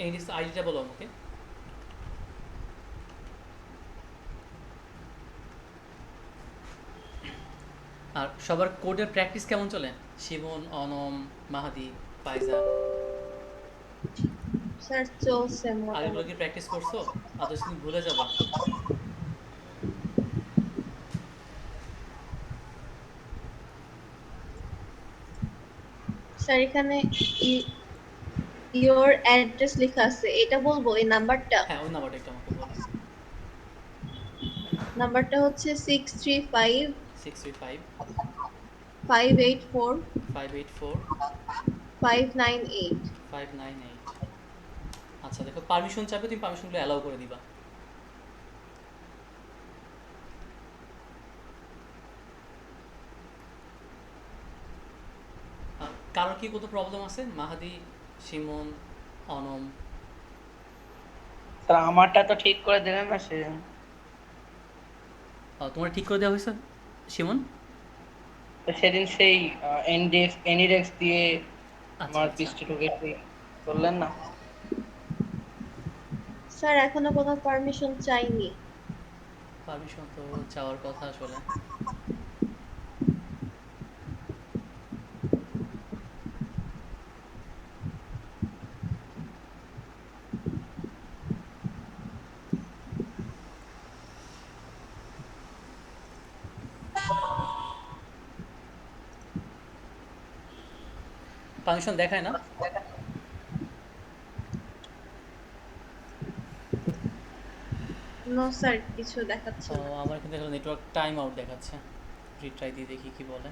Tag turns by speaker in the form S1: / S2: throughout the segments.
S1: এই আইডিটা বলো আমাকে। আর সবার কোডের প্র্যাকটিস কেমন চলে? শিবন, অনম, মাহাদি, ফাইজা,
S2: স্যার চলছে
S1: আগেগুলো কি
S2: মোটামুটি।
S1: প্র্যাকটিস করছো? আদর্শ তুমি ভুলে যাবা।
S2: স্যার এখানে ইওর অ্যাড্রেস লেখা আছে, এটা বলবো এই নাম্বারটা?
S1: হ্যাঁ, ওই নাম্বারটা একটু আমাকে বলো।
S2: নাম্বারটা হচ্ছে 635
S1: 635
S2: 584
S1: 584
S2: 598।
S1: 598। আচ্ছা দেখো, পারমিশন চাইবে, তুমি পারমিশনগুলো অ্যালাউ করে দিবা। কারোর কি কোনো প্রবলেম আছে? মাহাদি, শিমন, অনম?
S3: স্যার আমারটা তো ঠিক করে দিলেন না সে।
S1: তোমার ঠিক করে দেওয়া হয়েছে শিমন?
S3: তো সেদিন সেই এনিডেক্স দিয়ে
S1: আচ্ছা
S3: আমার
S1: আচ্ছা।
S3: পিসটি ঢুকে করলেন না।
S2: স্যার এখনো কোনো পারমিশন চাইনি।
S1: পারমিশন তো চাওয়ার কথা আসলে। পারমিশন দেখায় না?
S2: নো স্যার, কিছু দেখাচ্ছে
S1: ও,
S2: না।
S1: আমার কিন্তু এখানে নেটওয়ার্ক টাইম আউট দেখাচ্ছে। রিট্রাই দিয়ে দেখি কি বলে।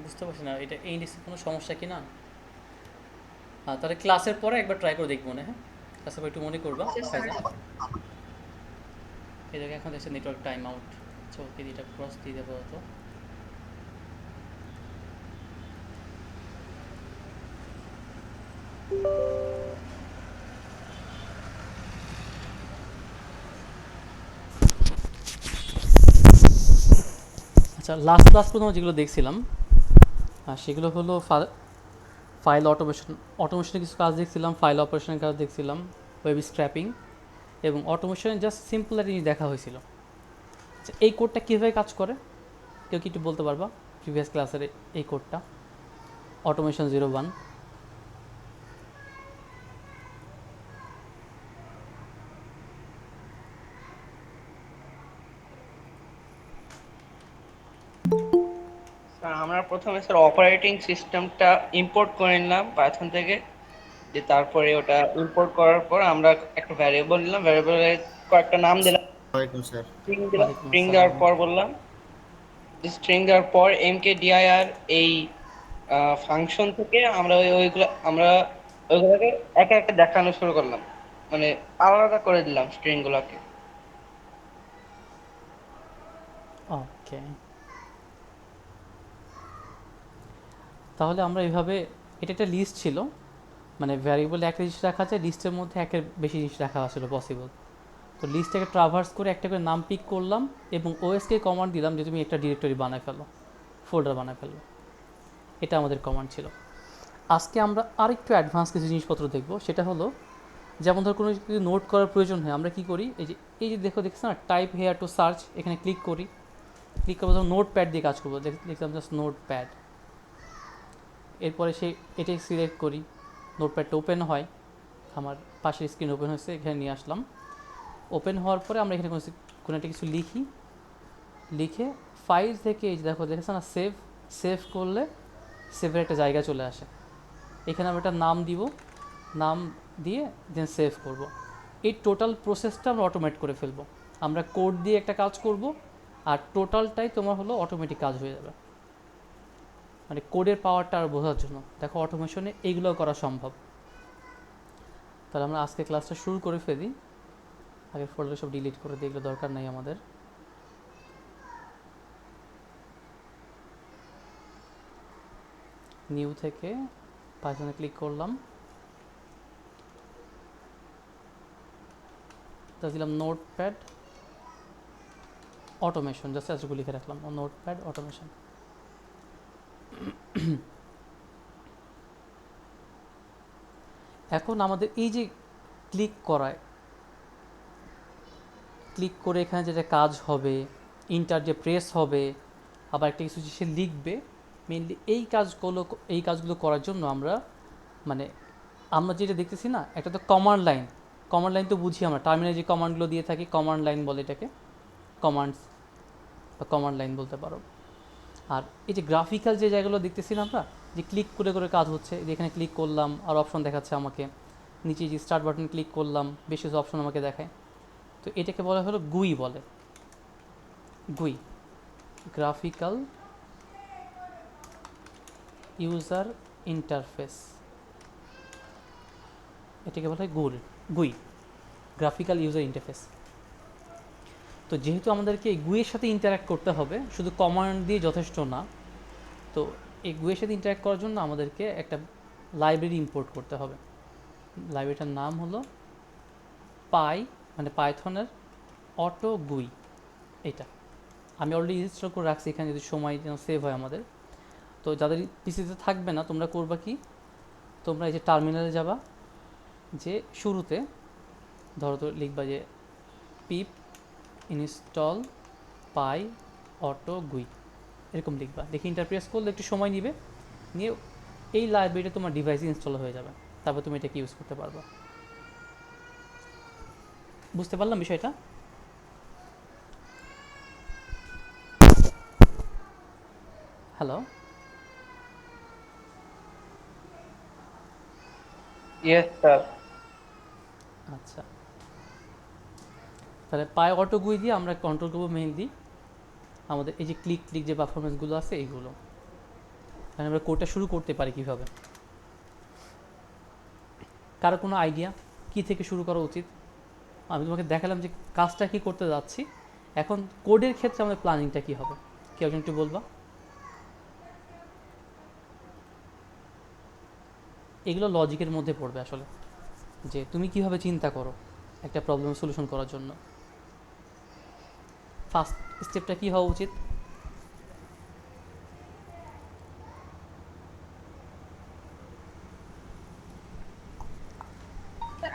S1: বুঝতে পারছি না এটা এই ইন্ডেক্সের কোনো সমস্যা কি না। তাহলে ক্লাসের পরে একবার ট্রাই করে দেখবো না? হ্যাঁ, ক্লাসের পরে একটু মনে করবা
S2: আচ্ছা স্যার।
S1: ফাইজা। এই জায়গায় এখন দেখছে নেটওয়ার্ক টাইম আউট। আচ্ছা ওকে, এটা ক্রস দিয়ে দেবো তো। আচ্ছা, লাস্ট ক্লাস পর্যন্ত যেগুলো দেখছিলাম সেগুলো হলো ফাইল অটোমেশন। অটোমেশনের কিছু কাজ দেখছিলাম, ফাইল অপারেশনের কাজ দেখছিলাম, ওয়েব স্ক্র্যাপিং এবং অটোমেশনের জাস্ট সিম্পল একটা জিনিস দেখা হয়েছিল। আচ্ছা, এই কোডটা কীভাবে কাজ করে কেউ কি একটু বলতে পারবা? প্রিভিয়াস ক্লাসের এই কোডটা, অটোমেশন 01।
S3: স্যার আমরা প্রথমে স্যার অপারেটিং সিস্টেমটা ইম্পোর্ট করে নিলাম পাইথন থেকে। যে তারপরে ওটা ইম্পোর্ট করার পর আমরা একটা ভ্যারিয়েবল নিলাম, ভ্যারিয়েবলের কয়েকটা নাম দিলাম,
S4: ওয়ালাইকুম স্যার।
S3: স্ট্রিং দিলাম।
S1: ওয়ালাইকুম
S3: স্ট্রিং দেওয়ার
S1: আসসালাম।
S3: পর বললাম, স্ট্রিং দেওয়ার পর mkdir এই ফাংশন থেকে আমরা ওইগুলোকে একে একে দেখানো শুরু করলাম, মানে আলাদা করে দিলাম স্ট্রিং গুলাকে।
S1: ওকে, তাহলে আমরা এইভাবে, এটা একটা লিস্ট ছিল, মানে ভ্যারিয়েবল একটা জিনিস রাখা যায়, লিস্টের মধ্যে একের বেশি জিনিস রাখা আসলে পসিবল। তো লিস্টটাকে ট্রাভার্স করে একটা করে নাম পিক করলাম এবং ওএসকে কমান্ড দিলাম যে তুমি একটা ডিরেক্টরি বানায় ফেলো, ফোল্ডার বানায় ফেলো। এটা আমাদের কমান্ড ছিল। আজকে আমরা আরেকটু অ্যাডভান্স কিছু জিনিসপত্র দেখব, সেটা হলো যেমন ধর কোনো কিছু নোট করার প্রয়োজন হয় আমরা কি করি, এই যে দেখছো না, টাইপ হেয়ার টু সার্চ, এখানে ক্লিক করি। ক্লিক করবো, ধর নোট প্যাড দিয়ে কাজ করবো, দেখলাম জাস্ট নোট প্যাড। এরপরে এটাই সিলেক্ট করি, নোটপ্যাডটা ওপেন হয়, আমার পাশের স্ক্রিন ওপেন হয়েছে, এখানে নিয়ে আসলাম। ওপেন হওয়ার পরে আমরা এখানে কোনো একটা কিছু লিখি, লিখে ফাইল থেকে এই যে দেখো দেখেছো না, সেভ। সেভ করলে সেভের একটা জায়গা চলে আসে। এখানে আমরা একটা নাম দিব, নাম দিয়ে দেন সেভ করব। এই টোটাল প্রসেসটা আমরা অটোমেট করে ফেলবো। আমরা কোড দিয়ে একটা কাজ করব, আর টোটালটাই তোমার হলো অটোমেটিক কাজ হয়ে যাবে। মানে কোডের পাওয়ারটা আর বোঝার জন্য দেখো অটোমেশনে এইগুলোও করা সম্ভব। তাহলে আমরা আজকে ক্লাসটা শুরু করে ফেলি। আগের ফোল্ডার সব ডিলিট করে দিই, এগুলো দরকার নেই আমাদের। নিউ থেকে পাইথনে ক্লিক করলাম, তা দিলাম নোটপ্যাড অটোমেশন, জাস্ট এতটুকু লিখে রাখলাম, নোটপ্যাড অটোমেশন। এখন আমাদের এই যে ক্লিক করায়, ক্লিক করে এখানে যেটা কাজ হবে, ইন্টার যে প্রেস হবে, আবার একটা কিছু সে লিখবে, মেনলি এই কাজগুলো করার জন্য আমরা মানে আমরা যেটা দেখতেছি না, একটা তো কমান্ড লাইন। কমান্ড লাইন তো বুঝি আমরা, টার্মিনালে যে কমান্ডগুলো দিয়ে থাকি কমান্ড লাইন বলে এটাকে, কমান্ডস বা কমান্ড লাইন বলতে পারো। আর এই যে গ্রাফিক্যাল যে জায়গাগুলো দেখতেছি না আমরা, যে ক্লিক করে করে কাজ হচ্ছে, যে এখানে ক্লিক করলাম আর অপশন দেখাচ্ছে আমাকে, নিচে যে স্টার্ট বাটন ক্লিক করলাম বেশ কিছু অপশন আমাকে দেখায়। তো এটাকে বলা হলো গুই বলে, গুই, গ্রাফিক্যাল ইউজার ইন্টারফেস, এটাকে বলা হয় গুই, গ্রাফিক্যাল ইউজার ইন্টারফেস। তো যেহেতু আমাদেরকে এই গুইয়ের সাথে ইন্টারাক্ট করতে হবে, শুধু কমান্ড দিয়ে যথেষ্ট না, তো এই গুইয়ের সাথে ইন্টারাক্ট করার জন্য আমাদেরকে একটা লাইব্রেরি ইম্পোর্ট করতে হবে। লাইব্রেরিটার নাম হলো মানে পাইথনের অটো গুই। এটা আমি অলরেডি ইনস্টল করে রাখছি এখানে, যদি সময় যেন সেভ হয় আমাদের। তো যাদের পিসিতে থাকবে না, তোমরা করবা কি, তোমরা এই যে টার্মিনালে যাবা, যে শুরুতে ধরো তো লিখবা যে পিপ ইনস্টল পাই অটো গুই, এরকম লিখবা। দেখি ইন্টারপ্রেস করলে একটু সময় নিবে, নিয়ে এই লাইব্রেরিটা তোমার ডিভাইসে ইনস্টল হয়ে যাবে, তারপর তুমি এটাকে ইউজ করতে পারবা। বুঝতে পারলাম বিষয়টা? Hello,
S3: yes sir.
S1: আচ্ছা, তাহলে পাই অটো গুই দিয়ে আমরা কন্ট্রোল করবো মেইনলি আমাদের এই যে ক্লিক যে পারফরমেন্সগুলো আছে এইগুলো। তাহলে আমরা কোডটা শুরু করতে পারি কীভাবে? কারো কোনো আইডিয়া কী থেকে শুরু করা উচিত? আমি তোমাকে দেখালাম যে কাজটা কী করতে যাচ্ছি, এখন কোডের ক্ষেত্রে আমাদের প্ল্যানিংটা কী হবে, কেউ একজন একটু বলবা? এগুলো লজিকের মধ্যে পড়বে আসলে, যে তুমি কিভাবে চিন্তা করো একটা প্রবলেম সলিউশন করার জন্য। ফার্স্ট স্টেপটা কী হওয়া উচিত?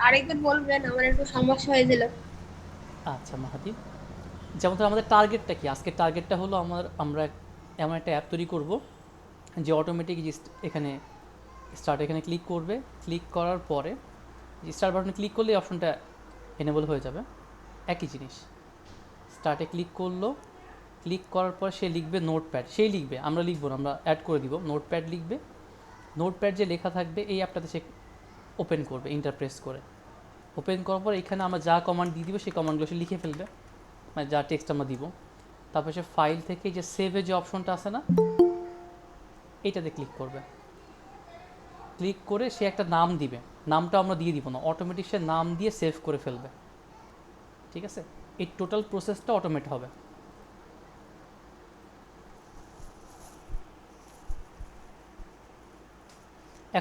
S2: আরেকবার বলবেন, আমার একটু সমস্যা হয়েছিল।
S1: আচ্ছা মাহাদি, যেমন ধর আমাদের টার্গেটটা কি, আজকের টার্গেটটা হলো আমরা এমন একটা অ্যাপ তৈরি করব যে অটোমেটিক এখানে স্টার্ট এখানে ক্লিক করবে, ক্লিক করার পরে যে স্টার্ট বাটনে ক্লিক করলে এই অপশনটা এনেবল হয়ে যাবে। একই জিনিস, স্টার্টে ক্লিক করলো, ক্লিক করার পর সে লিখবে নোটপ্যাড, সেই লিখবে, আমরা লিখবো না, আমরা অ্যাড করে দিব, নোটপ্যাড লিখবে। নোটপ্যাড যে লেখা থাকবে এই অ্যাপটাতে সে ওপেন করবে ইন্টারপ্রেস করে। ওপেন করার পর এখানে আমরা যা কমান্ড দিয়ে দিব সেই কমান্ডগুলো সে লিখে ফেলবে, মানে যা টেক্সট আমরা দিব। তারপর সে ফাইল থেকে যে সেভে যে অপশনটা আছে না, এইটাতে ক্লিক করবে। ক্লিক করে সে একটা নাম দিবে, নামটা আমরা দিয়ে দিব না, অটোমেটিক সে নাম দিয়ে সেভ করে ফেলবে। ঠিক আছে, এই টোটাল প্রসেসটা অটোমেট হবে।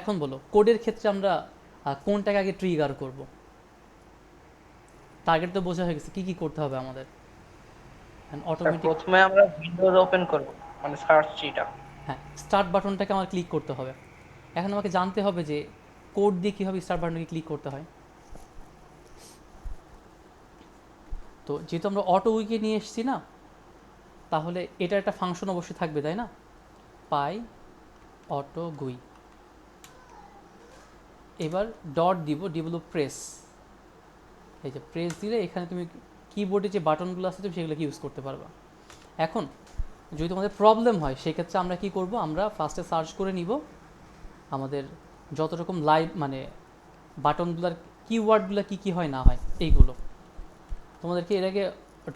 S1: এখন বলো কোডের ক্ষেত্রে আমরা কোনটাকে আগে ট্রিগার করব? টার্গেট তো বোঝা হয়ে গেছে, কী কী করতে হবে আমাদের। অটোমেটিক,
S3: প্রথমে আমরা উইন্ডোজ ওপেন করব, মানে সার্চ ট্রিটা।
S1: হ্যাঁ, স্টার্ট বাটনটাকে আমার ক্লিক করতে হবে। এখন আমাকে জানতে হবে যে কোড দিয়ে কীভাবে স্টার্ট বাটনকে ক্লিক করতে হয়। তো যেহেতু আমরা অটো উইকে নিয়ে এসেছি না, তাহলে এটা একটা ফাংশন অবশ্যই থাকবে, তাই না? পাই অটো গুই, এবার ডট দিব, হলো প্রেস। এই যে প্রেস দিলে এখানে তুমি কিবোর্ডে যে বাটনগুলো আছে তুমি সেগুলোকে ইউজ করতে পারবা। এখন যদি তোমাদের প্রবলেম হয় সেক্ষেত্রে আমরা কি করব, আমরা ফার্স্টে সার্চ করে নিব আমাদের যত রকম লাইভ মানে বাটনগুলোর কিওয়ার্ডগুলো কী কী হয় না হয় এইগুলো। তোমাদেরকে এর আগে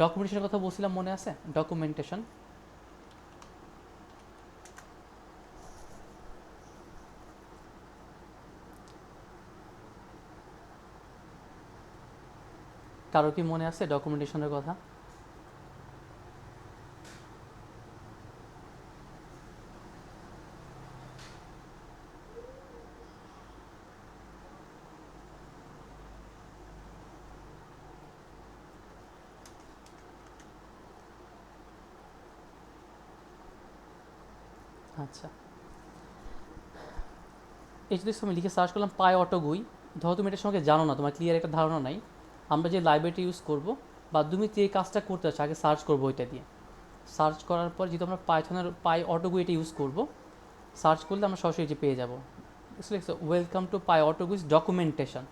S1: ডকুমেন্টেশনের কথা বলছিলাম, মনে আছে? ডকুমেন্টেশন। কারো কি মনে আছে ডকুমেন্টেশনের কথা? আচ্ছা, এই যদি আমি লিখে সার্চ করলাম পাই অটো গুই, ধরো তুমি এটার সঙ্গে জানো না, তোমার ক্লিয়ার একটা ধারণা নাই, আমরা যে লাইব্রেরিটি ইউজ করব বা তুমি যে কাজটা করতে চাচ্ছ আগে সার্চ করবো ওইটা দিয়ে। সার্চ করার পর যেহেতু আমরা পাইথনের পাই অটো গুই এটা ইউজ করব, সার্চ করলে আমরা সরাসরি যে পেয়ে যাবো welcome to PyAutoGUI's documentation,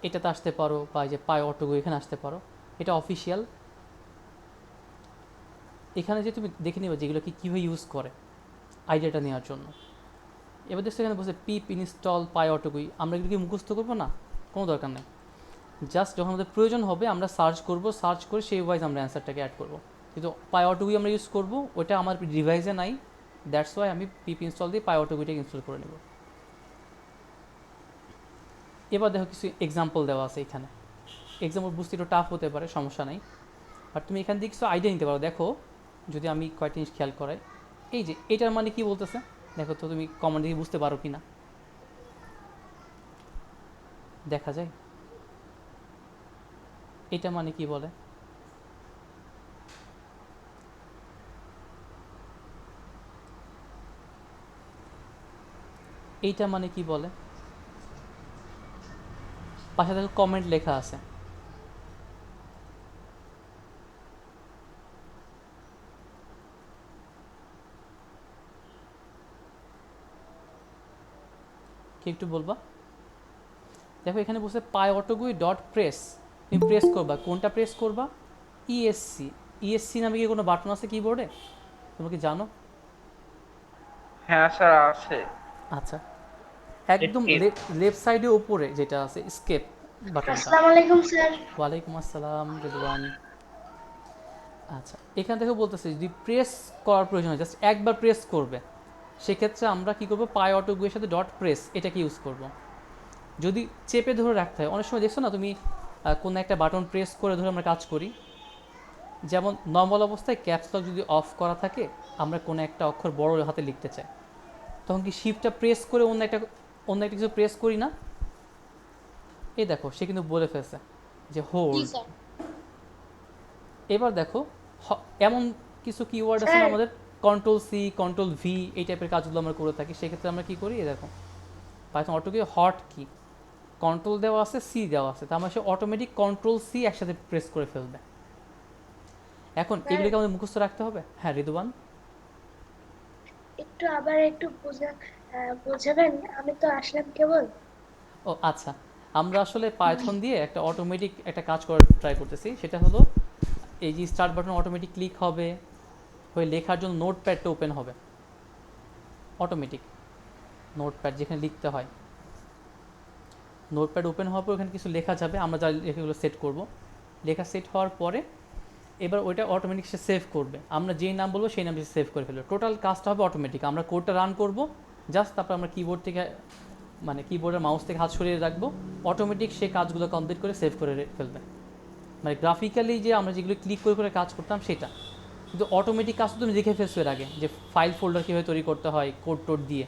S1: এটাতে আসতে পারো, বা এই যে পাই অটো গুই এখানে আসতে পারো, এটা অফিসিয়াল। এখানে যে তুমি দেখে নিবে যেগুলো কীভাবে ইউজ করে আইডিয়াটা নেওয়ার জন্য। এবার দেখছো এখানে বসে পিপ ইনস্টল পাই অটোগুই, আমরা এগুলো কি মুখস্থ করবো না, কোনো দরকার নেই। জাস্ট যখন আমাদের প্রয়োজন হবে আমরা সার্চ করব, সার্চ করে সেই ওয়াইজ আমরা অ্যান্সারটাকে অ্যাড করবো। কিন্তু পাই অটোগুই আমরা ইউজ করবো, ওটা আমার ডিভাইসে নাই, দ্যাটস ওয়াই আমি পিপ ইনস্টল দিয়ে পাই অটোগুইটাকে ইনস্টল করে নেব। এবার দেখো কিছু এক্সাম্পল দেওয়া আছে এখানে। এক্সাম্পল বুঝতে একটু টাফ হতে পারে, সমস্যা নাই, বাট তুমি এখান থেকে কিছু আইডিয়া নিতে পারো। দেখো যদি আমি কয়েকটা জিনিস খেয়াল করাই, এই যে এটার মানে কি বলতেছে দেখো তো, তুমি কমেন্ট দিয়ে বুঝতে পারো কি না দেখা যায়। এটা মানে কি বলে? এইটা মানে কি বলে? পাশে দেখো কমেন্ট লেখা আছে। কি একটু বলবা? দেখো এখানে বসে পাই অটোগুই ডট প্রেস, তুমি প্রেস করবা, কোনটা প্রেস করবা? ইএসসি। ইএসসি নামে কি কোনো বাটন আছে কিবোর্ডে, তুমি কি জানো?
S3: হ্যাঁ স্যার আছে।
S1: আচ্ছা, একদম
S3: Escape।
S1: লেফট সাইডে উপরে যেটা আছে স্কেপ বাটনটা।
S2: আসসালামু আলাইকুম স্যার।
S1: ওয়ালাইকুম আসসালাম রিদওয়ান। আচ্ছা, এখান থেকে বলতেছে যদি প্রেস করার প্রয়োজন হয়, জাস্ট একবার প্রেস করবে, সেক্ষেত্রে আমরা কী করবো, পাই অটোগুইয়ের সাথে ডট প্রেস এটাকে ইউজ করব। যদি চেপে ধরে রাখতে হয়, অনেক সময় দেখছো না তুমি কোনো একটা বাটন প্রেস করে ধরে আমরা কাজ করি, যেমন নর্মাল অবস্থায় ক্যাপস লক যদি অফ করা থাকে, আমরা কোনো একটা অক্ষর বড় হাতে লিখতে চাই, তখন কি শিফটটা প্রেস করে অন্য একটা কিছু প্রেস করি না? এই দেখো সে কিন্তু বলে ফেলছে যে
S2: জি
S1: হোল্ড।
S2: স্যার।
S1: এবার দেখো এমন কিছু কিওয়ার্ড আছে না
S2: স্যার
S1: আমাদের, কন্ট্রোল সি কন্ট্রোল ভি এই টাইপের কাজগুলো আমরা করে থাকি, সেক্ষেত্রে আমরা কী করি, এই দেখো পাইথন অটোকে হট কি কন্ট্রোল দেওয়া আছে, সি দেওয়া আছে, তার মানে সে অটোমেটিক কন্ট্রোল সি একসাথে প্রেস করে ফেলবে। এখন
S2: স্যার
S1: এগুলোকে আমাদের মুখস্থ রাখতে হবে। হ্যাঁ রিদওয়ান।
S2: একটু আবার একটু বোঝাবেন, আমি তো আসলাম কেবল।
S1: ও আচ্ছা, আমরা আসলে পাইথন দিয়ে একটা অটোমেটিক একটা কাজ করার ট্রাই করতেছি, সেটা হলো এই যে স্টার্ট বাটন অটোমেটিক ক্লিক হবে, হয়ে লেখার জন্য নোটপ্যাডটা ওপেন হবে অটোমেটিক। নোটপ্যাড যেখানে লিখতে হয়, নোটপ্যাড ওপেন হওয়ার পর ওখানে কিছু লেখা যাবে, আমরা যা লেখাগুলো সেট করব, লেখা সেট হওয়ার পরে এবার ওইটা অটোমেটিক সে সেভ করবে, আমরা যেই নাম বলবো সেই নাম সে সেভ করে ফেলবে, টোটাল কাজটা হবে অটোমেটিক। আমরা কোডটা রান করব জাস্ট, তারপর আমরা কিবোর্ড থেকে মানে কিবোর্ডের মাউস থেকে হাত সরিয়ে রাখবো, অটোমেটিক সে কাজগুলো কমপ্লিট করে সেভ করে ফেলবে। মানে গ্রাফিক্যালি যে আমরা যেগুলো ক্লিক করে করে কাজ করতাম সেটা, কিন্তু অটোমেটিক কাজ তো তুমি দেখে ফেলছো এর আগে, যে ফাইল ফোল্ডার কীভাবে তৈরি করতে হয় কোড টোড দিয়ে।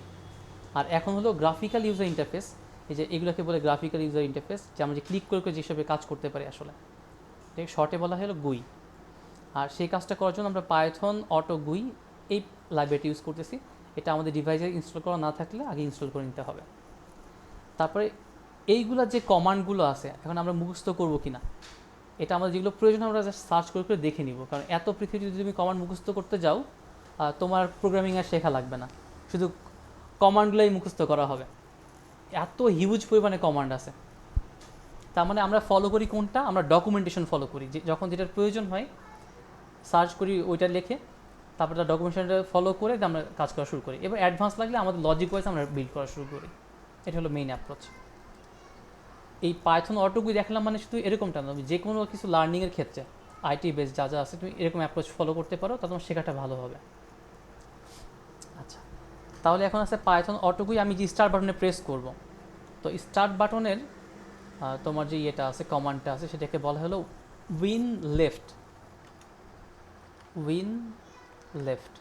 S1: আর এখন হলো গ্রাফিক্যাল ইউজার ইন্টারফেস, এই যে এগুলোকে বলে গ্রাফিক্যাল ইউজার ইন্টারফেস, যে আমরা যে ক্লিক করে করে যেসবে কাজ করতে পারি আসলে, ঠিক শর্টে বলা হলো গুই। আর সেই কাজটা করার জন্য আমরা পাইথন অটো গুই এই লাইব্রেরিটি ইউজ করতেছি। এটা আমাদের ডিভাইসে ইনস্টল করা না থাকলে আগে ইনস্টল করে নিতে হবে। তারপরে এইগুলা যে কমান্ডগুলো আছে এখন আমরা মুখস্থ করবো কিনা, এটা আমাদের যেগুলো প্রয়োজন আমরা জাস্ট সার্চ করে করে দেখে নিব, কারণ এত পৃথিবী যদি তুমি কমান্ড মুখস্থ করতে যাও তোমার প্রোগ্রামিং আর শেখা লাগবে না, শুধু কমান্ডগুলোই মুখস্থ করা হবে, এত হিউজ পরিমাণে কমান্ড আছে। তার মানে আমরা ফলো করি কোনটা, আমরা ডকুমেন্টেশন ফলো করি, যে যখন যেটার প্রয়োজন হয় সার্চ করি ওইটা লিখে, তারপর তার ডকুমেন্টেশনটা ফলো করে আমরা কাজ করা শুরু করি। এবার অ্যাডভান্স লাগলে আমাদের লজিক ওয়াইজ আমরা বিল্ড করা শুরু করি। এটা হলো মেইন অ্যাপ্রোচ। এই পাইথন অটোগুই দেখলাম মানে শুধু এরকমটা না, যে কোনো কিছু লার্নিংয়ের ক্ষেত্রে আইটি বেস যা যা আছে তুমি এরকম অ্যাপ্রোচ ফলো করতে পারো, তা তোমার শেখাটা ভালো হবে। আচ্ছা, তাহলে এখন আছে পাইথন অটোগুই আমি যে স্টার্ট বাটনে প্রেস করব, তো স্টার্ট বাটনের তোমার যে ইয়েটা আছে, কমান্ডটা আছে, সেটাকে বলা হলো উইন লেফট। উইন লেফট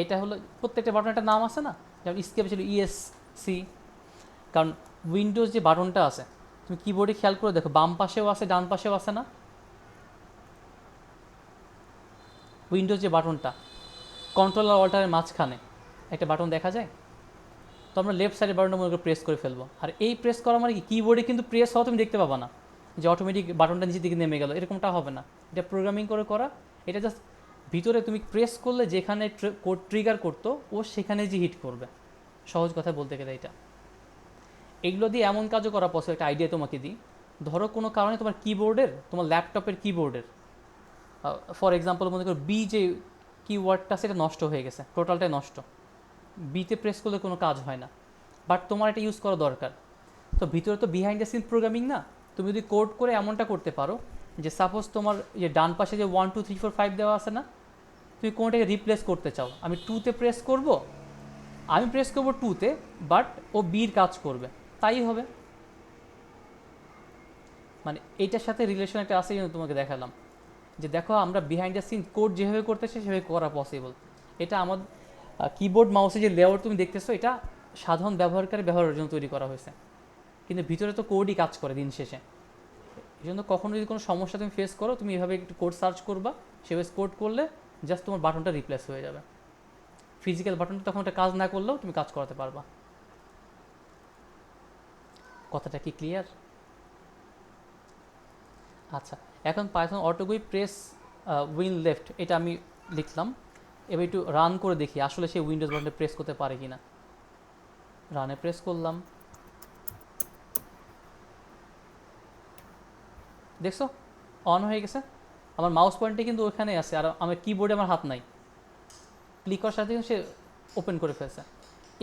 S1: এটা হলো প্রত্যেকটা বাটনের একটা নাম আছে না, যেমন স্কেপ ছিল ESC। কারণ উইন্ডোজ যে বাটনটা আছে, তুমি কিবোর্ডে খেয়াল করে দেখো, বাম পাশেও আছে ডান পাশেও আছে না, উইন্ডোজ যে বাটনটা কন্ট্রোল আর অল্টারের মাঝখানে একটা বাটন দেখা যায়। তো আমরা লেফট সাইডের বাটনটা মনে করে প্রেস করে ফেলবো। আর এই প্রেস করা মানে কি, কিবোর্ডে কিন্তু প্রেস হওয়া তুমি দেখতে পাবা না, যে অটোমেটিক বাটনটা নিচের দিকে নেমে গেল, এরকমটা হবে না। এটা প্রোগ্রামিং করে করা, এটা জাস্ট ভিতরে তুমি প্রেস করলে যেখানে কোড ট্রিগার করতো ও সেখানে যে হিট করবে, সহজ কথা বলতে গেলে এটা। এগুলো দিয়ে এমন কাজও করা পসিবল, একটা আইডিয়া তোমাকে দিই। ধরো কোনো কারণে তোমার কিবোর্ডের, তোমার ল্যাপটপের কিবোর্ডের ফর এক্সাম্পল মনে করো বি যে কিওয়ার্ডটা সেটা নষ্ট হয়ে গেছে, টোটালটাই নষ্ট, বিতে প্রেস করলে কোনো কাজ হয় না, বাট তোমার এটা ইউজ করা দরকার। তো ভিতরে তো বিহাইন্ড দ্য সিন প্রোগ্রামিং না, তুমি যদি কোড করে এমনটা করতে পারো যে সাপোজ তোমার যে ডান পাশে যে 1 2 3 4 5 দেওয়া আছে না, তুমি কোনটাকে রিপ্লেস করতে চাও, আমি 2তে প্রেস করব, আমি প্রেস করব 2তে, বাট ও বির কাজ করবে, তাই হবে। মানে এইটার সাথে রিলেশন একটা আছে, কিন্তু তোমাকে দেখালাম যে দেখো আমরা বিহাইন্ড দ্য সিন কোড যেভাবে করতেছি সেভাবে করা পসিবল। এটা আমাদের কিবোর্ড মাউসে যে লেআউট তুমি দেখতেছো, এটা সাধারণ ব্যবহারকারী ব্যবহারের জন্য তৈরি করা হয়েছে, কিন্তু ভিতরে তো কোডই কাজ করে দিন শেষে। এই জন্য কখনো যদি কোনো সমস্যা তুমি ফেস করো, তুমি এভাবে একটু কোড সার্চ করবা, সেভাবে কোড করলে জাস্ট তোমার বাটনটা রিপ্লেস হয়ে যাবে। ফিজিক্যাল বাটনটা তখন একটা কাজ না করলেও তুমি কাজ করাতে পারবা। কথাটা কি ক্লিয়ার? আচ্ছা, এখন পাইথন অটোগুই প্রেস উইন লেফট এটা আমি লিখলাম। এবার একটু রান করে দেখি আসলে সে উইন্ডোজ বাটনে প্রেস করতে পারে কি না। রানে প্রেস করলাম, দেখছো অন হয়ে গেছে। আমার মাউস পয়েন্টে কিন্তু ওখানে আছে, আর আমার কিবোর্ডে আমার হাত নাই, ক্লিক করার সাথে সে ওপেন করে ফেলছে।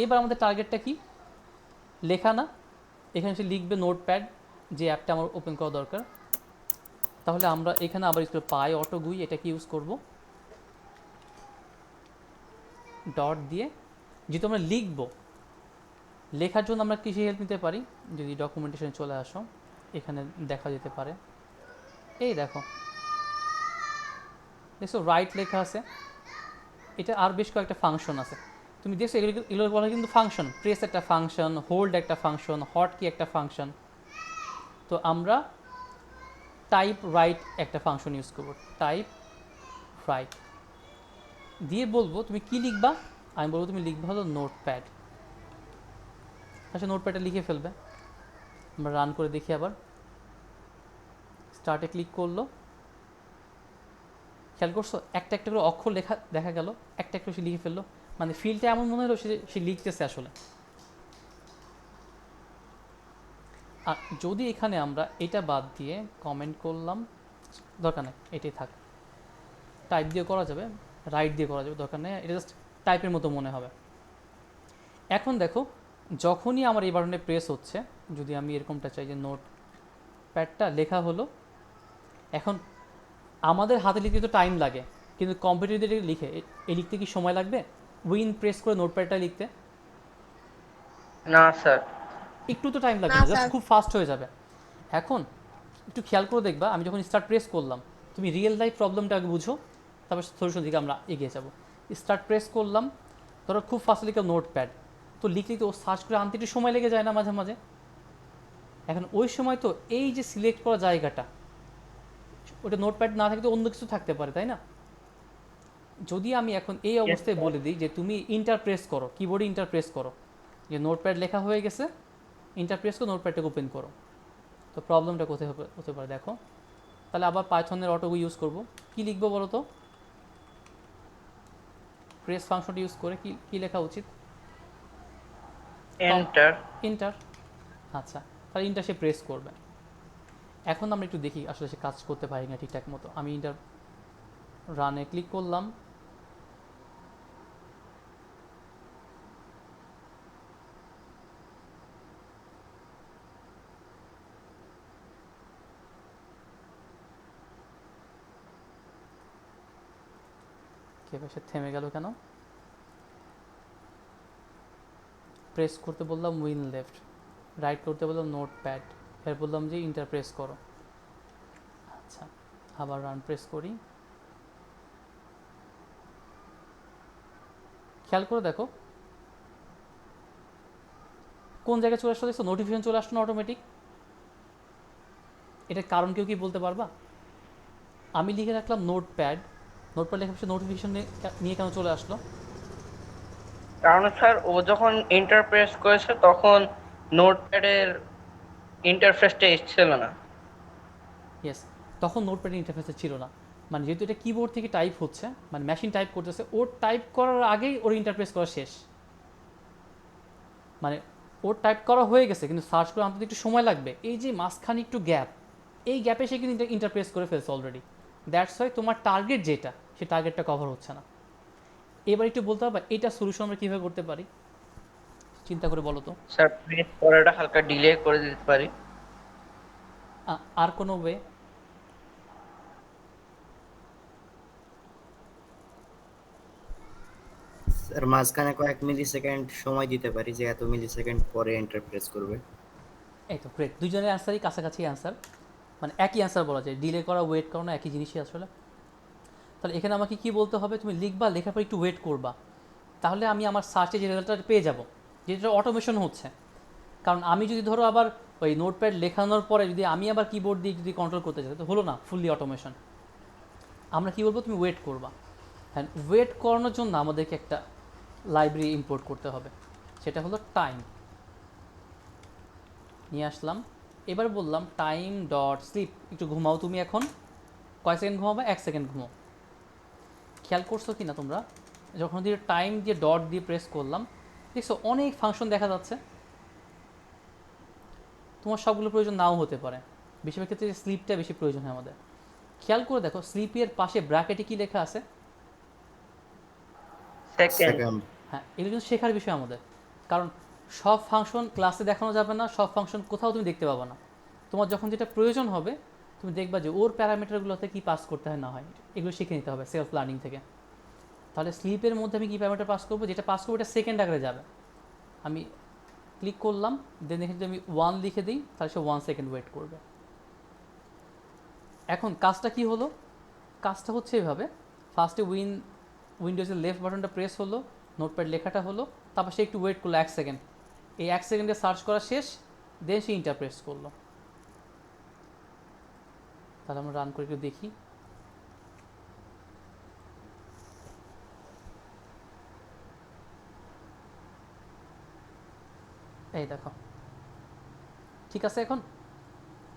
S1: এবার আমাদের টার্গেটটা কি, লেখা না, এখানে সে লিখবে নোটপ্যাড, যে অ্যাপটা আমার ওপেন করা দরকার। তাহলে আমরা এখানে আবার ইউজ করে পাই অটোগুই, এটাকে ইউজ করব ডট দিয়ে, যেহেতু আমরা লিখবো, লেখার জন্য আমরা কিসে হেল্প নিতে পারি, যদি ডকুমেন্টেশনে চলে আসো এখানে দেখা যেতে পারে, এই দেখো দেখছো রাইট লেখা আছে। এটা আর বেশ কয়েকটা ফাংশন আছে, তুমি দেখছো এগুলো বলা কিন্তু ফাংশন, প্রেস একটা ফাংশন, হোল্ড একটা ফাংশন, হট কি একটা ফাংশন। তো আমরা টাইপ রাইট একটা ফাংশন ইউজ করবো, টাইপ রাইট দিয়ে বলবো তুমি কি লিখবা, আমি বলবো তুমি লিখবা হলো নোটপ্যাড। আচ্ছা, নোটপ্যাডটা লিখে ফেলবে। আমরা রান করে দেখি, আবার স্টার্টে ক্লিক করলো, খেয়াল করছো একটা একটা করে অক্ষর লেখা দেখা গেল, একটা একটা সে লিখে ফেললো, মানে ফিলটা এমন মনে হলো সে লিখতেছে আসলে। আর যদি এখানে আমরা এটা বাদ দিয়ে কমেন্ট করলাম, দরকার নেই এটাই থাক, টাইপ দিয়ে করা যাবে, রাইট দিয়ে করা যাবে, দরকার নেই, এটা জাস্ট টাইপের মতো মনে হবে। এখন দেখো যখনই আমার এই বাটনে প্রেস হচ্ছে, যদি আমি এরকমটা চাই যে নোট প্যাডটা লেখা হলো, এখন আমাদের হাতে লিখতে তো টাইম লাগে, কিন্তু কম্পিউটারে লিখে এই লিখতে কি সময় লাগবে উইন প্রেস করে নোটপ্যাডটা লিখতে?
S3: না স্যার।
S1: একটু তো টাইম লাগবে
S2: না
S1: না, জাস্ট
S2: স্যার।
S1: খুব ফাস্ট হয়ে যাবে। এখন একটু খেয়াল করে দেখবা, আমি যখন স্টার্ট প্রেস করলাম, তুমি রিয়েল লাইফ প্রবলেমটা আগে বুঝো, তারপর সলিউশন দিকে আমরা এগিয়ে যাব। স্টার্ট প্রেস করলাম, ধরো খুব ফাস্ট লিখে নোটপ্যাড, তো লিখলেই তো সার্চ করে আনতে একটু সময় লেগে যায় না মাঝে মাঝে। এখন ওই সময় তো এই যে সিলেক্ট করা জায়গাটা, ওটা নোটপ্যাড না থাকলে অন্য কিছু থাকতে পারে, তাই না? যদি আমি এখন এই
S3: Yes,
S1: অবস্থায়
S3: sir.
S1: বলে দিই যে তুমি ইন্টারপ্রেস করো, কিবোর্ডে ইন্টারপ্রেস করো, যে নোটপ্যাড লেখা হয়ে গেছে, ইন্টারপ্রেস করে নোটপ্যাডটাকে ওপেন করো, তো প্রবলেমটা কোথায় হতে পারে দেখো। তাহলে আবার পাইথনের অটো ইউজ করব, কি লিখবো বলো তো, প্রেস ফাংশনটা ইউজ করে কি লেখা উচিত?
S3: এন্টার।
S1: ইন্টার। আচ্ছা, তাহলে ইন্টার সে প্রেস করবে। এখন আমরা একটু দেখি আসলে সে কাজ করতে পারি না ঠিকঠাক মতো। আমি ইন্টার রানে ক্লিক করলাম, কে সে থেমে গেল কেন? প্রেস করতে বললাম উইন লেফট, রাইট করতে বললাম নোট প্যাড, এর বললাম যে ইন্টার প্রেস করো। আচ্ছা, আবার রান প্রেস করি। খেয়াল করে দেখো কোন জায়গায় চলে আসলো, দেখছো নোটিফিকেশন চলে আসলো না অটোমেটিক। এটার কারণ কেউ কি বলতে পারবা? আমি লিখে রাখলাম নোট প্যাড, নোট প্যাড লেখা নোটিফিকেশন নিয়ে কেন চলে আসলো?
S3: কারণ স্যার ও যখন এন্টার প্রেস করেছে তখন নোটপ্যাডের ইন্টারফেসটা এসেছিল না।
S1: ইয়েস, তখন নোটপ্যাডের ইন্টারফেসে ছিল না, মানে যেহেতু এটা কিবোর্ড থেকে টাইপ হচ্ছে, মানে মেশিন টাইপ করতেছে, ওর টাইপ করার আগেই ওর ইন্টারপ্রেস করা শেষ। মানে ওর টাইপ করা হয়ে গেছে কিন্তু সার্চ করে আনতে একটু সময় লাগবে, এই যে মাঝখানে একটু গ্যাপ, এই গ্যাপে সে কিন্তু ইন্টারপ্রেস করে ফেলছে অলরেডি। দ্যাটস ওয়াই তোমার টার্গেট যেটা, সে টার্গেটটা কভার হচ্ছে না। এবার একটু বলতে হবে এটা সলিউশন আমরা কীভাবে করতে পারি, চিন্তা করে বলো তো।
S3: স্যার প্রেস করাটা হালকা ডিলে করে দিতে পারি।
S1: আর কোনো ওয়ে?
S4: স্যার মাঝখানে কয়েক মিলি সেকেন্ড সময় দিতে পারি, যে এত মিলি সেকেন্ড পরে এন্টার প্রেস করবে।
S1: এই তো গ্রেট, দুজনের অ্যান্সারই কাছাকাছি অ্যান্সার, মানে একই অ্যান্সার বলা যায়, ডিলে করা ওয়েট করানো একই জিনিসই আসলে। তাহলে এখানে আমাকে কি বলতে হবে, তুমি লিখবা, লেখার পর একটু ওয়েট করবা, তাহলে আমি আমার সার্চে যে রেজাল্টটা পেয়ে যাব, যেটা অটোমেশন হচ্ছে। কারণ আমি যদি ধরো আবার ওই নোটপ্যাড লেখানোর পরে যদি আমি আবার কিবোর্ড দিয়ে যদি কন্ট্রোল করতে চাই তো হলো না ফুললি অটোমেশন। আমরা কী বলবো, তুমি ওয়েট করবা। হ্যাঁ, ওয়েট করানোর জন্য আমাদেরকে একটা লাইব্রেরি ইম্পোর্ট করতে হবে, সেটা হলো টাইম। নিয়ে আসলাম, এবার বললাম টাইম ডট স্লিপ, একটু ঘুমাও তুমি এখন। কয় সেকেন্ড ঘুমাবে? 1 সেকেন্ড ঘুমাও। খেয়াল করছো কি না তোমরা, যখন দিয়ে টাইম দিয়ে ডট দিয়ে প্রেস করলাম, দেখছো অনেক ফাংশন দেখা যাচ্ছে। তোমার সবগুলো প্রয়োজন নাও হতে পারে, বেশিরভাগ ক্ষেত্রে স্লিপটা বেশি প্রয়োজন হয় আমাদের। খেয়াল করে দেখো স্লিপের পাশে ব্র্যাকেটে কি লেখা আছে?
S3: সেকেন্ড।
S4: সেকেন্ড।
S1: হ্যাঁ, এগুলো কিন্তু শেখার বিষয় আমাদের, কারণ সব ফাংশন ক্লাসে দেখানো যাবে না, সব ফাংশন কোথাও তুমি দেখতে পাবে না। তোমার যখন যেটা প্রয়োজন হবে তুমি দেখবা যে ওর প্যারামিটারগুলোতে কী পাস করতে হয় না হয়, এগুলো শিখে নিতে হবে সেলফ লার্নিং থেকে। তাহলে স্লিপের মধ্যে আমি কী প্যারামিটার পাস করবো, যেটা পাস করবো এটা সেকেন্ড আকারে যাবে। আমি ক্লিক করলাম, দেন দেখে যদি আমি 1 লিখে দিই তাহলে সে 1 সেকেন্ড ওয়েট করবে। এখন কাজটা কি হলো, কাজটা হচ্ছে এভাবে, ফার্স্টে উইন্ডোজের লেফট বাটনটা প্রেস হলো, নোটপ্যাড লেখাটা হলো, তারপর সে একটু ওয়েট করলো 1 সেকেন্ড, এই 1 সেকেন্ডে সার্চ করা শেষ, দেন সে ইন্টার প্রেস করলো। তাহলে আমরা রান করে একটু দেখি। এই দেখো ঠিক আছে, এখন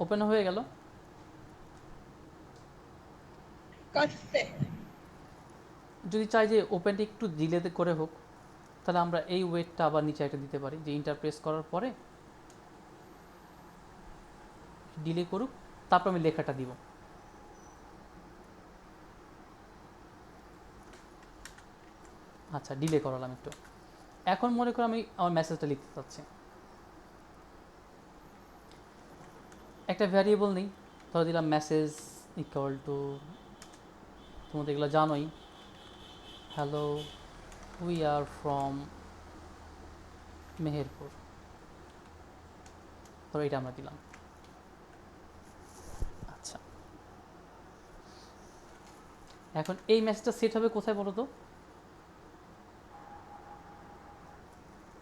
S1: ওপেন হয়ে গেল। যদি চাই যে ওপেনটা একটু ডিলে করে হোক, তাহলে আমরা এই ওয়েটটা আবার নিচে একটা দিতে পারি, যে ইন্টার প্রেস করার পরে ডিলে করুক, তারপর আমি লেখাটা দিব। আচ্ছা, ডিলে করালাম একটু। এখন মনে করো আমি আমার মেসেজটা লিখতে চাচ্ছি, একটা ভ্যারিয়েবল নেই, ধরে দিলাম মেসেজ ইকুয়াল টু, তোমরা এগুলো জানোই, hello we are from Meherpur, ধরো এটা আমরা দিলাম। আচ্ছা, এখন এই মেসেজটা সেট হবে কোথায় বলো তো?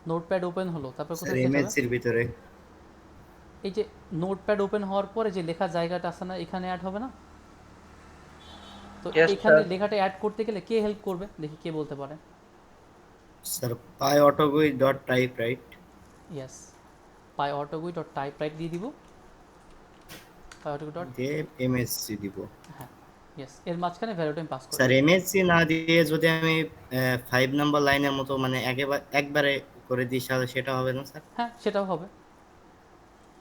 S1: নোটপ্যাড ওপেন হলো, তারপর
S4: স্যার
S1: কোথায় সেট হবে?
S4: এমএসসির ভিতরে।
S1: এই যে নোটপ্যাড ওপেন হওয়ার পরে যে লেখার জায়গাটা আছে না, এখানে অ্যাড হবে না? তো
S3: ইয়েস
S1: এখানে
S3: স্যার।
S1: লেখাটা অ্যাড করতে গেলে কে হেল্প করবে, দেখি কে বলতে পারে।
S4: Sir PyAutoGUI dot typewrite.
S1: Yes, PyAutoGUI dot typewrite দিয়ে দিব, পাই অটোগুই ডট,
S4: দিয়ে এমএসসি দিব।
S1: হ্যাঁ ইয়েস, এর মাঝখানে ভ্যালু টাইম পাস করে
S4: স্যার
S1: দিব।
S4: এমএসসি না দিয়ে যদি আমি 5 নাম্বার লাইনের মতো মানে একবারে করে দিই তাহলে সেটা হবে না স্যার?
S1: হ্যাঁ সেটাও হবে,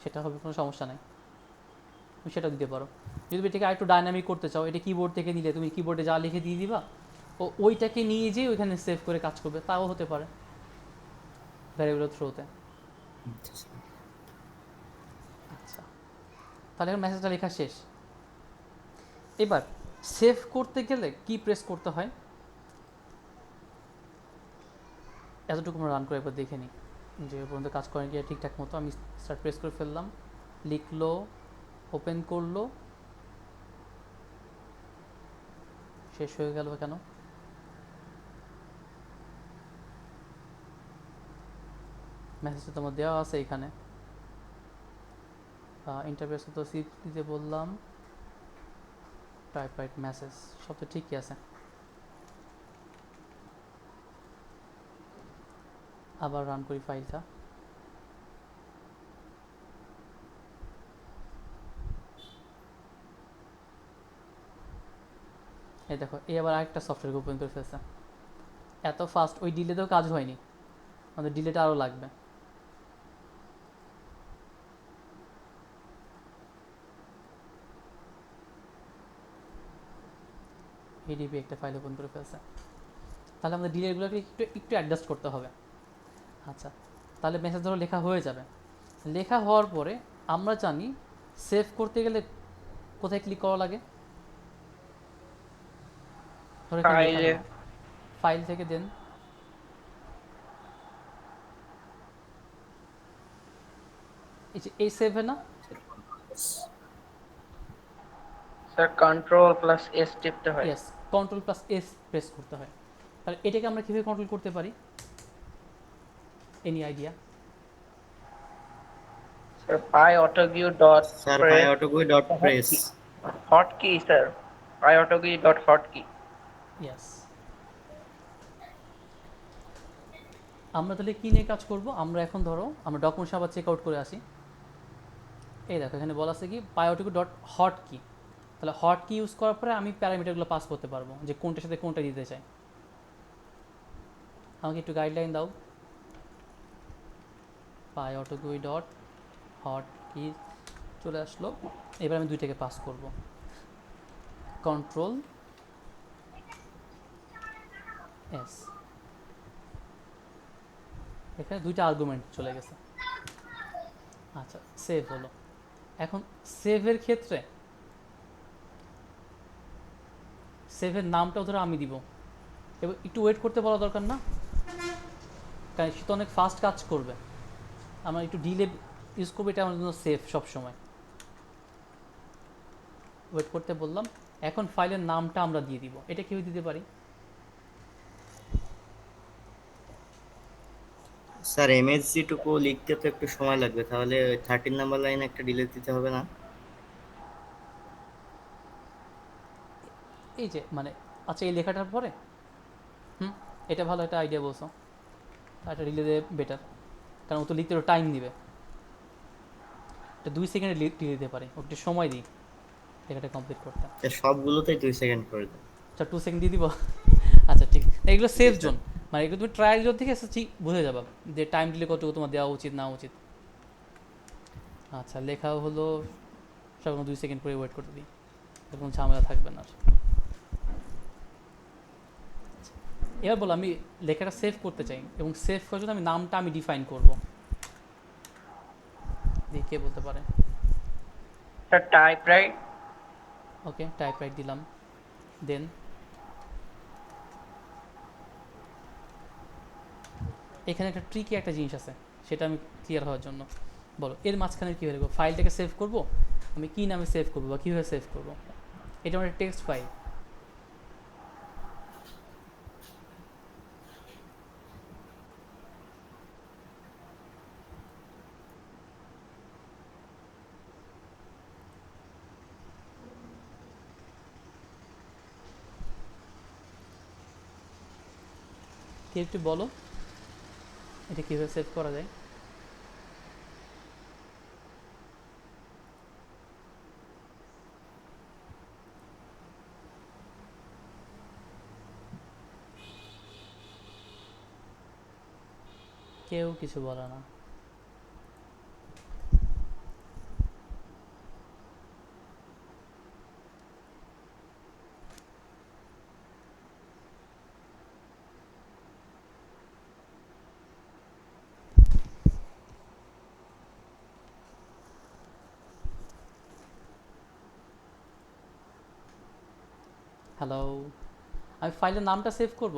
S1: সেটা হবে, কোনো সমস্যা নাই, তুমি সেটাও দিতে পারো। যদি তুমি এটাকে আরেকটু ডাইনামিক করতে চাও, এটা কিবোর্ড থেকে নিলে তুমি কিবোর্ডে যা লিখে দিয়ে দিবা, ও ওইটাকে নিয়ে যেয়ে ওইখানে সেভ করে কাজ করবে, তাও হতে পারে ভ্যারিয়েবলের থ্রুতে।
S4: আচ্ছা, স্যার।
S1: আচ্ছা, তাহলে এখন মেসেজটা লেখা শেষ। এবার সেভ করতে গেলে কি প্রেস করতে হয়? এতটুকু আমরা রান করে একবার দেখে নিই যে এ পর্যন্ত কাজ করেন কি ঠিকঠাক মতো। আমি স্টার্ট প্রেস করে ফেললাম, লিখলো, ওপেন করলো, শেষ হয়ে গেল কেন? মেসেজটা তোমার দেওয়া আছে এখানে। ইন্টারফেস তো সি দিতে বললাম, টাইপ রাইট মেসেজ, সব তো ঠিকই আছে। আবার রান করি ফাইলটা। এই দেখো, এই আবার আরেকটা সফটওয়্যার ওপেন করে ফেলছে। এত ফাস্ট! ওই ডিলেতেও কাজ হয়নি, আমাদের ডিলেটা আরও লাগবে। এডিপি একটা ফাইল ওপেন করে ফেলছে। তাহলে আমাদের ডিলেটগুলোকে একটু একটু অ্যাডজাস্ট করতে হবে। আচ্ছা, তাহলে মেসেজ ধরো লেখা হয়ে যাবে। লেখা হওয়ার পরে আমরা জানি সেভ করতে গেলে কোথায় ক্লিক করা লাগে। ধরো এখানে লেখা
S3: ফাইলে
S1: নেই, ফাইল থেকে দেন এই যে এই সেভে না,
S3: স্যার কন্ট্রোল প্লাস এস টিপতে হয়।
S1: Yes, control plus S press করতে হয়। তাহলে এটাকে আমরা কীভাবে কন্ট্রোল করতে পারি? Any idea?
S3: Sir PyAutoGUI dot
S4: sir py
S3: press
S4: autogui dot press.
S3: Hotkey sir, PyAutoGUI dot hotkey.
S1: Yes. আমরা তাহলে কী নিয়ে কাজ করব? আমরা এখন ধরো আমরা ডকুমেন্টস আবার চেক আউট করে আসি। এই দেখো এখানে বলা আছে কি পাইওটিকু ডট হট কি। তাহলে হট কি ইউজ করার পরে আমি প্যারামিটারগুলো পাস করতে পারবো যে কোনটার সাথে কোনটা দিতে চাই। আমাকে একটু গাইডলাইন দাও। পাইওটিকুই ডট হট কি চলে আসলো। এবার আমি দুইটাকে পাস করব, কন্ট্রোল এস। এখানে দুইটা আর্গুমেন্ট চলে গেছে। আচ্ছা, সেভ হলো। এখন সেভের ক্ষেত্রে সেভের নামটাও ধরো আমি দিব। এবার একটু ওয়েট করতে বলা দরকার না? কারণ সে তো অনেক ফাস্ট কাজ করবে, আমরা একটু ডিলে ইউজ করবো, এটা আমার জন্য সেফ সবসময়। ওয়েট করতে বললাম। এখন ফাইলের নামটা আমরা দিয়ে দিব। এটা কীভাবে দিতে পারি?
S4: স্যার এমএসজি টুকু লিখতে তো একটু সময় লাগবে, তাহলে 13 নাম্বার লাইনে একটা ডিলিট দিতে হবে না?
S1: এই যে মানে, আচ্ছা এই লেখাটার পরে, এটা ভালো একটা আইডিয়া বলছো, এটা ডিলে দেবে বেটার, কারণ ও তো লিখতে টাইম দিবে। এটা 2 সেকেন্ডে ডিলে দিতে পারে, ও একটু সময় দিই লেখাটা কমপ্লিট করতে।
S4: সবগুলোতেই 2 সেকেন্ড করে দেন।
S1: আচ্ছা 2 সেকেন্ড দিয়ে দিব। আচ্ছা ঠিক, এগুলো সেফ
S4: জি স্যার।
S1: জোন, মানে এগুলো তুমি ট্রায়াল জোন থেকে ঠিক বুঝে যাবা যে টাইম দিলে কতটুকু তোমার দেওয়া উচিত না উচিত। আচ্ছা লেখাও হলো, সব 2 সেকেন্ড করে ওয়েট করতে দিই, কোনো ঝামেলা থাকবে না আর। এবার বলো আমি লেখাটা সেভ করতে চাই, এবং সেভ করার জন্য আমি নামটা আমি ডিফাইন করব। দেখি কে বলতে পারে।
S3: Sir typewrite.
S1: Okay, typewrite দিলাম। দেন এখানে একটা ট্রিকি একটা জিনিস আছে, সেটা আমি ক্লিয়ার হওয়ার জন্য বলো, এর মাঝখানে কীভাবে লিখবো? ফাইলটাকে সেভ করব, আমি কী নামে সেভ করবো বা কীভাবে সেভ করবো? এটা আমার টেক্সট ফাইল। কে একটু বলো এটা কীভাবে সেভ করা যায়? কেউ কিছু বলে না। হ্যালো, আমি ফাইলের নামটা সেভ করব,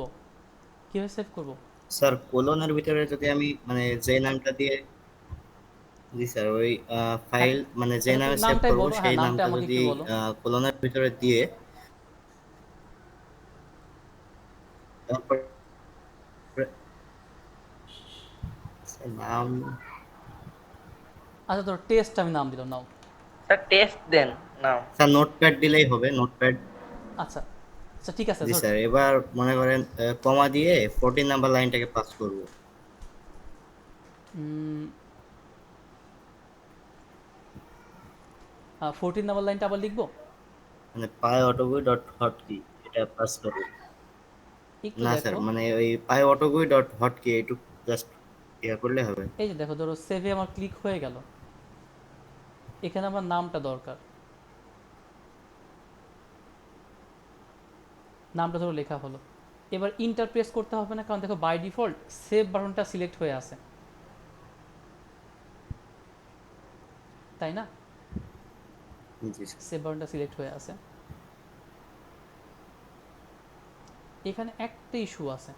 S1: কীভাবে সেভ করব?
S4: স্যার কোলনের ভিতরে যদি আমি মানে যে নামটা দিয়ে, জি স্যার ওই
S1: হ্যাঁ,
S4: ফাইল মানে যে
S1: তাহলে
S4: নামে
S1: তুমি
S4: সেভ
S1: নামটাই
S4: করব
S1: বলো, হ্যাঁ
S4: সেই
S1: নামটা
S4: নামটা
S1: আমাকে
S4: যদি
S1: একটু বলো।
S4: কোলনের ভিতরে দিয়ে তারপর স্যার নাম,
S1: আচ্ছা ধরো টেস্ট আমি নাম দিলাম, নাও।
S3: স্যার টেস্ট দেন নাও।
S4: স্যার নোটপ্যাড দিলেই হবে, নোটপ্যাড।
S1: আচ্ছা আচ্ছা ঠিক আছে
S4: জি
S1: ধর।
S4: স্যার, এবার মনে করেন কমা দিয়ে 14 নাম্বার লাইনটাকে পাস করব।
S1: 14 নাম্বার লাইনটা আবার লিখবো।
S4: মানে পাই অটোগুই ডট হটকি এটা পাস করব।
S1: একটু
S4: না স্যার,
S1: দেখো,
S4: মানে ওই পাই অটোগুই ডট হটকি একটু জাস্ট ইয়া করলে হবে।
S1: এই যে দেখো, ধরো সেভে আমার ক্লিক হয়ে গেল, এখানে আমার নামটা দরকার, নামটা ধরো লেখা হলো। এবার ইন্টার প্রেস করতে হবে না, কারণ দেখো বাই ডিফল্ট সেভ বাটনটা সিলেক্ট হয়ে আছে, তাই না?
S4: জি স্যার।
S1: সেভ বাটনটা সিলেক্ট হয়ে আছে। এখানে একটা ইস্যু আছে,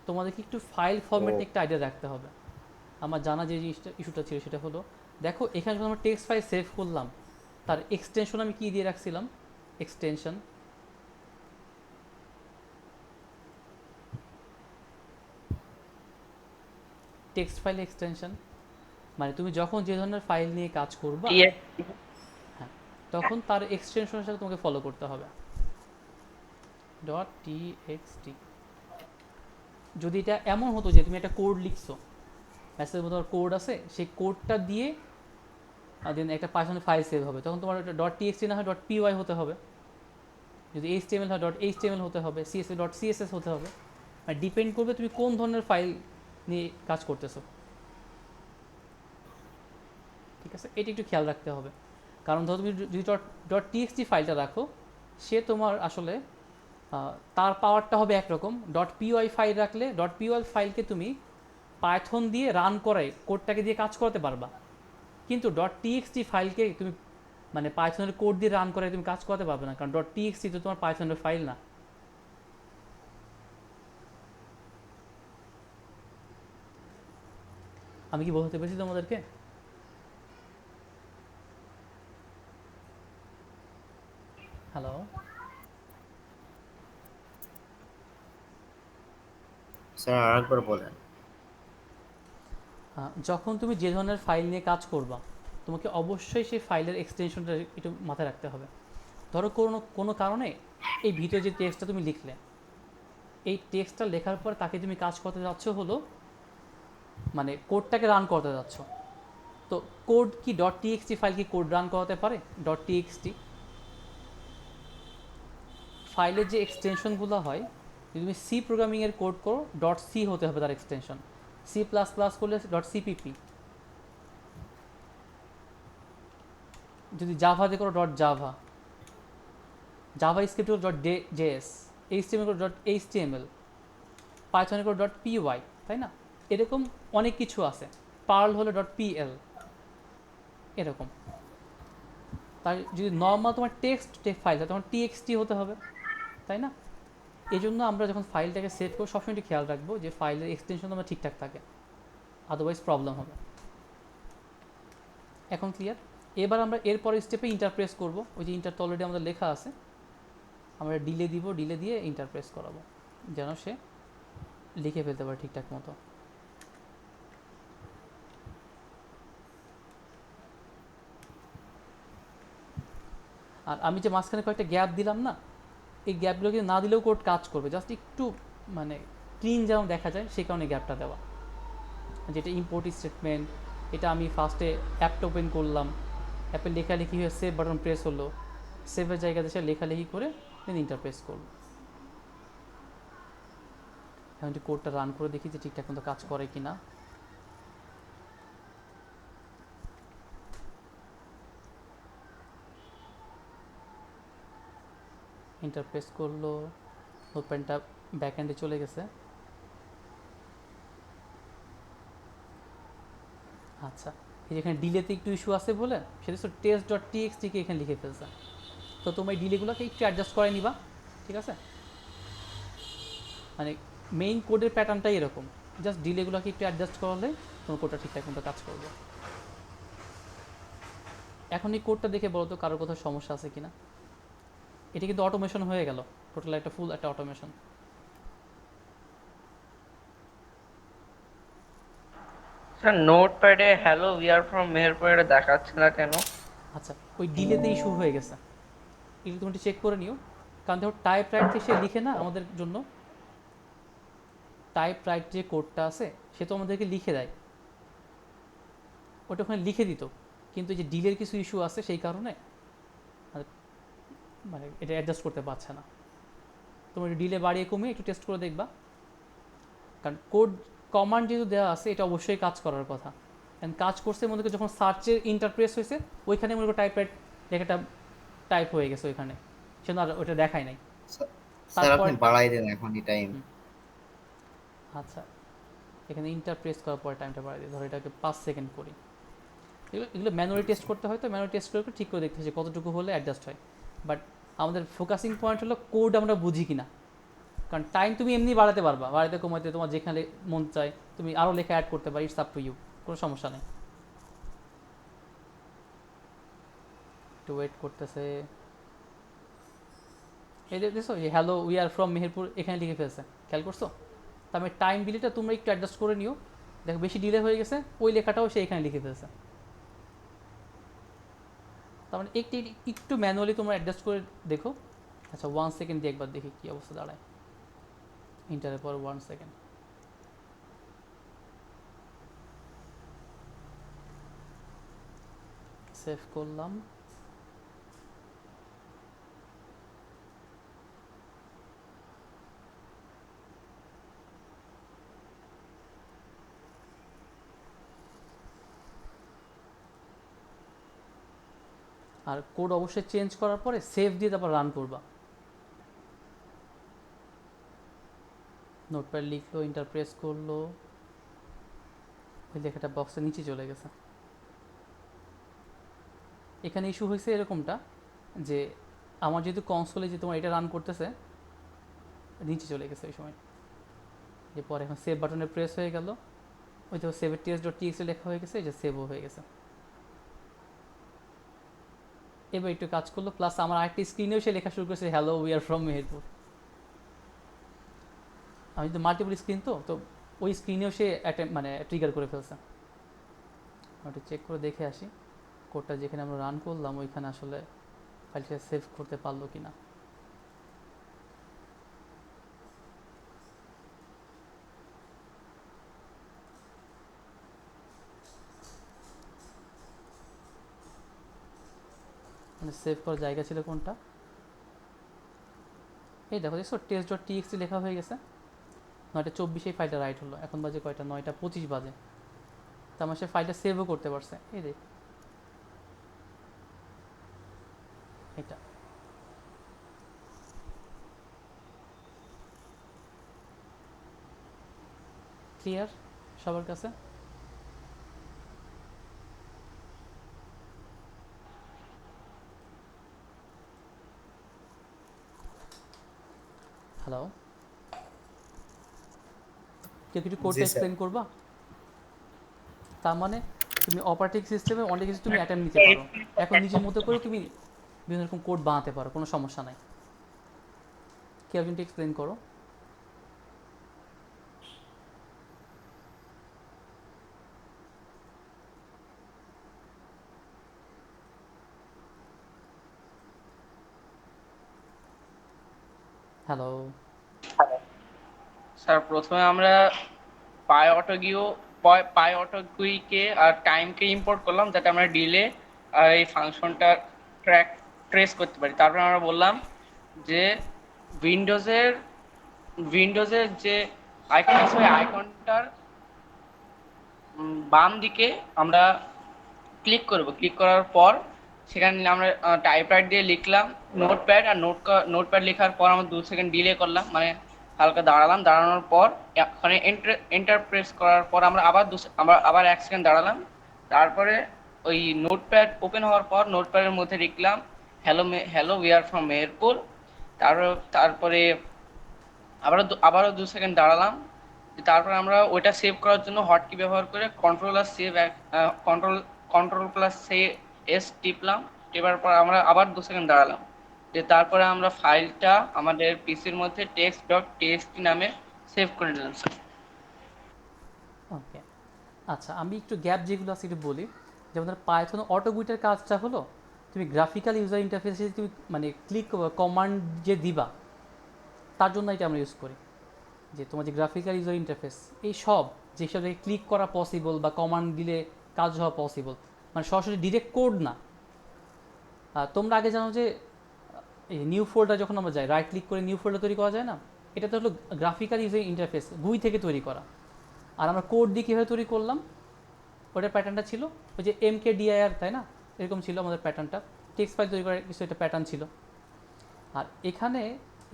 S1: তোমাদেরকে একটু ফাইল ফরম্যাট নিয়ে একটা আইডিয়া রাখতে হবে। আমার জানা যে জিনিসটা ইস্যুটা ছিল সেটা হলো, দেখো এখানে যখন আমরা টেক্সট ফাইল সেভ করলাম, তার এক্সটেনশন আমি কি দিয়ে রাখছিলাম, এক্সটেনশন, টেক্সট ফাইল এক্সটেনশন, মানে তুমি যখন যে ধরনের ফাইল নিয়ে কাজ করবা,
S3: টিএক্সটি।
S1: হ্যাঁ, তখন তার এক্সটেনশনের সাথে তোমাকে ফলো করতে হবে, ডট টিএক্সটি। যদি এটা এমন হতো যে তুমি একটা কোড লিখছো, মেসেজের মধ্যে কোড আছে, সেই কোডটা দিয়ে দেন একটা পাইথনে ফাইল সেভ হবে, তখন তোমার এটা ডট টিএক্সটি না হয় ডট পিওয়াই হতে হবে, যদি এইচটিএমএল হয় ডট এইচটিএমএল হতে হবে, সিএসএস ডট সিএসএস হতে হবে। আর ডিপেন্ড করবে তুমি কোন ধরনের ফাইল নিয়ে কাজ করতেছো, ঠিক আছে? এটা একটু খেয়াল রাখতে হবে, কারণ ধরো তুমি যদি ডট ডট টিএক্সটি ফাইলটা রাখো, সে তোমার আসলে তার পাওয়ারটা হবে একরকম। ডট পিওয়াই ফাইল রাখলে ডট পিওয়াই ফাইলকে তুমি পাইথন দিয়ে রান করে কোডটাকে দিয়ে কাজ করতে পারবা, কিন্তু ডট টিএক্সটি ফাইলকে তুমি মানে পাইথনের কোড দিয়ে রান করে তুমি কাজ করতে পারবে না, কারণ ডট টিএক্সটি তো তোমার পাইথনের ফাইল না। আমি কি বলতে পেরেছি তোমাদেরকে? হ্যালো?
S4: স্যার আরেকবার বলেন।
S1: যখন তুমি যে ধরনের ফাইল নিয়ে কাজ করবা, তোমাকে অবশ্যই সেই ফাইলের এক্সটেনশনটা একটু মাথায় রাখতে হবে। ধরো কোনো কোনো কারণে এই ভিতরে যে টেক্সটটা তুমি লিখলে, এই টেক্সটটা লেখার পর তাকে তুমি কাজ করতে যাচ্ছ হলো মানে কোডটাকে রান করতে যাচ্ছ, তো কোড কি ডট টিএক্সটি ফাইল কি কোড রান করাতে পারে? ডট টিএক্সটি ফাইলের যে এক্সটেনশনগুলো হয়, যদি তুমি সি প্রোগ্রামিংয়ের কোড করো, ডট সি হতে হবে তার এক্সটেনশন। সি প্লাস প্লাস করলে ডট সিপিপি, যদি জাভাতে করো ডট জাভা, জাভা স্ক্রিপ্ট করো ডট জেএস, এইচটিএমএল করো ডট এইচটিএমএল, পাইথনে করো ডট পিওয়াই, তাই না? এরকম অনেক কিছু আছে। পার্ল হলো ডট পিএল, এরকম। তাই যদি নর্মাল তোমার টেক্সট ফাইল হয় তখন টিএক্সটি হতে হবে, তাই না? এই জন্য আমরা যখন ফাইলটাকে সেভ করবো সবসময় একটু খেয়াল রাখবো যে ফাইলের এক্সটেনশন আমার ঠিকঠাক থাকে, আদারওয়াইজ প্রবলেম হবে। এখন ক্লিয়ার? এবার আমরা এরপরের স্টেপে ইন্টারপ্রেস করব, ওই যে ইন্টার তো অলরেডি আমাদের লেখা আছে, আমরা ডিলে দিব, ডিলে দিয়ে ইন্টারপ্রেস করাবো যেন সে লিখে ফেলতে পারে ঠিকঠাক মতো। আর আমি যে মাঝখানে কয়েকটা গ্যাপ দিলাম না, এই গ্যাপগুলো কিন্তু না দিলেও কোড কাজ করবে, জাস্ট একটু মানে ক্লিন যেমন দেখা যায় সেই কারণে গ্যাপটা দেওয়া। যেটা ইম্পোর্ট স্টেটমেন্ট, এটা আমি ফার্স্টে অ্যাপটা ওপেন করলাম, অ্যাপের লেখালেখি হয়ে সেভ বাটন প্রেস হলো, সেভের জায়গাতে সে লেখালেখি করে দেন ইন্টারপ্রেস করলো। এখন একটু কোডটা রান করে দেখি যে ঠিকঠাক মতো কাজ করে কি না। ইন্টারপ্রেস করলো, ওপেনটা ব্যাক এন্ডে চলে গেছে। আচ্ছা, এই যেখানে ডিলেতে একটু ইস্যু আছে বলে সেটা তো টেস্ট ডট টিএক্সটিকে এখানে লিখে ফেলছে, তো তোমার এই ডিলেগুলোকে একটু অ্যাডজাস্ট করে নিবা, ঠিক আছে? মানে মেইন কোডের প্যাটার্নটাই এরকম, জাস্ট ডিলেগুলোকে একটু অ্যাডজাস্ট করলে তোমার কোডটা ঠিকঠাক মতো কাজ করবে। এখন এই কোডটা দেখে বলো তো কারোর কোথাও সমস্যা আছে কিনা। এটা কিন্তু অটোমেশন হয়ে গেল, টোটাল একটা ফুল একটা অটোমেশন।
S3: স্যার নোটপ্যাডে hello we are from Meherpur এটা দেখাচ্ছে না কেন?
S1: আচ্ছা, ওই ডিলেতে ইস্যু হয়ে গেছে, এটা তুমি চেক করে নিও। কারণ দেখো টাইপ রাইট সে লিখে না আমাদের জন্য, টাইপ রাইট যে কোডটা আছে সে তো আমাদেরকে লিখে দেয়, ওটা ওখানে লিখে দিত, কিন্তু এই যে ডিলের কিছু ইস্যু আছে সেই কারণে মানে এটা অ্যাডজাস্ট করতে পারছে না। তোমার ডিলে বাড়িয়ে কমিয়ে একটু টেস্ট করে দেখবা, কারণ কোড কমান্ড যেহেতু দেওয়া আছে এটা অবশ্যই কাজ করার কথা। কারণ কাজ করছে মনে করি যখন সার্চের ইন্টারপ্রেস হয়েছে ওইখানে মনে করি টাইপ রাইট লেখাটা টাইপ হয়ে গেছে ওইখানে, সে আর ওটা দেখায় নাই।
S4: স্যার
S1: তারপর
S4: আপনি বাড়াই দেন এখনই টাইম।
S1: আচ্ছা, এখানে ইন্টারপ্রেস করার পরে টাইমটা বাড়াই দিই, ধরো এটাকে 5 সেকেন্ড করি। এগুলো ম্যানুয়ালি টেস্ট করতে হয়, তো ম্যানুয়ালি টেস্ট করে ঠিক করে দেখতে হচ্ছে কতটুকু হলে অ্যাডজাস্ট হয়। বাট আমাদের ফোকাসিং পয়েন্ট হলো কোড আমরা বুঝি কিনা। কারণ টাইম তুমি এমনি বাড়াতে পারবা, বাড়াতে কমাতে তোমার যেখানে মন চায় তুমি আরও লেখা অ্যাড করতে পারি, ইটস আপ টু ইউ, কোনো সমস্যা নেই। একটু ওয়েট করতেছে। এই দেখছো এই hello we are from Meherpur এখানে লিখে ফেলছে, খেয়াল করছো? তার মানে টাইম ডিলেটা তোমরা একটু অ্যাডজাস্ট করে নিও, দেখো বেশি ডিলে হয়ে গেছে ওই লেখাটাও সে এখানে লিখে ফেলছে। তার মানে একটু একটু ম্যানুয়ালি তোমরা অ্যাডজাস্ট করে দেখো। আচ্ছা 1 সেকেন্ড দিয়ে একবার দেখি কী অবস্থা দাঁড়ায়, ইন্টারের পর 1 সেকেন্ড। সেভ করলাম। আর কোড অবশ্যই চেঞ্জ করার পরে সেভ দিয়ে তারপর রান করবা। নোটপ্যাড লিখলো, ইন্টারপ্রেস করলো, ওই লেখাটা বক্সের নিচে চলে গেছে। এখানে ইস্যু হয়েছে এরকমটা যে আমার যেহেতু কনসোলে যে তোমার এটা রান করতেছে নিচে চলে গেছে ওই সময়, যে পরে এখন সেভ বাটনে প্রেস হয়ে গেল, ওই তো সেভের ts.txt লেখা হয়ে গেছে, এই যে সেভও হয়ে গেছে। এবার একটু কাজ করলো, প্লাস আমার আরেকটি স্ক্রিনেও সে লেখা শুরু করেছে hello we are from Meherpur. আমি তো মাল্টিপল স্ক্রিন তো ওই স্ক্রিনেও সে একটা মানে ট্রিগার করে ফেলছে। ওটা চেক করে দেখে আসি কোডটা যেখানে আমরা রান করলাম ওইখানে আসলে ফাইলটা সেভ করতে পারলো কি না। মানে সেভ করার জায়গা ছিল কোনটা, এই দেখো দেখছো টেস্ট.txt লেখা হয়ে গেছে। 9:24 ফাইলটা রাইট হলো, এখন বাজে কয়টা, 9:25 বাজে। তো আমার সে ফাইলটা সেভও করতে পারছে, এই দেখ এটা। ক্লিয়ার সবার কাছে? হ্যালো, কেউ কিছু কোডটা
S4: জি স্যার।
S1: এক্সপ্লেন করবা? তার মানে তুমি অপারেটিং সিস্টেমে অনেক কিছু তুমি অ্যাটেম্প নিতে পারো, এখন নিজের মতো করে তুমি বিভিন্ন রকম কোড বানাতে পারো, কোনো সমস্যা নাই। কেউ কিন্তু এক্সপ্লেন করো। হ্যালো।
S3: স্যার প্রথমে আমরা পাই অটোগুইকে আর টাইমকে ইম্পোর্ট করলাম যাতে আমরা ডিলে আর এই ফাংশনটা ট্রেস করতে পারি। তারপর আমরা বললাম যে উইন্ডোজের উইন্ডোজের যে আইকন আছে ওই আইকনটার বাম দিকে আমরা ক্লিক করার পর সেখানে আমরা টাইপরাইট দিয়ে লিখলাম নোটপ্যাড, আর নোটপ্যাড লেখার পর আমরা 2 সেকেন্ড ডিলে করলাম, মানে হালকা দাঁড়ালাম, দাঁড়ানোর পর ওখানে এন্টার প্রেস করার পর আমরা আবার 1 সেকেন্ড দাঁড়ালাম। তারপরে ওই নোটপ্যাড ওপেন হওয়ার পর নোটপ্যাডের মধ্যে লিখলাম hello hello we are from Meherpur. তারপরে আবারও 2 সেকেন্ড দাঁড়ালাম। তারপর আমরা ওইটা সেভ করার জন্য হটকি ব্যবহার করে কন্ট্রোল আর save control control plus S টিপলাম। টেপার পর আমরা আবার 2 সেকেন্ড দাঁড়ালাম। তারপরে আমরা ফাইলটা আমাদের পিসির মধ্যে text.txt নামে সেভ করে নিলাম স্যার।
S1: ওকে, আচ্ছা আমি একটু গ্যাপ যেগুলো আছে একটু বলি। যেমন ধর পাইথন অটোগুইটার কাজটা হলো তুমি গ্রাফিক্যাল ইউজার ইন্টারফেসে তুমি মানে ক্লিক কমান্ড যে দিবা তার জন্য এটা আমরা ইউজ করি। যে তোমার যে গ্রাফিক্যাল ইউজার ইন্টারফেস এই সব যেসব জায়গায় ক্লিক করা পসিবল বা কমান্ড দিলে কাজ হওয়া পসিবল, মানে সরাসরি ডিরেক্ট কোড না। তোমরা আগে জানো যে এই নিউ ফোল্ডার যখন আমরা যাই রাইট ক্লিক করে নিউ ফোল্ডার তৈরি করা যায় না, এটা তো হলো গ্রাফিক্যাল ইউজার ইন্টারফেস গুই থেকে তৈরি করা। আর আমরা কোড দিয়ে কীভাবে তৈরি করলাম, ওটার প্যাটার্নটা ছিল ওই যে MKDIR, তাই না? এরকম ছিল আমাদের প্যাটার্নটা, টেক্সট ফাইল তৈরি করার কিছু একটা প্যাটার্ন ছিল। আর এখানে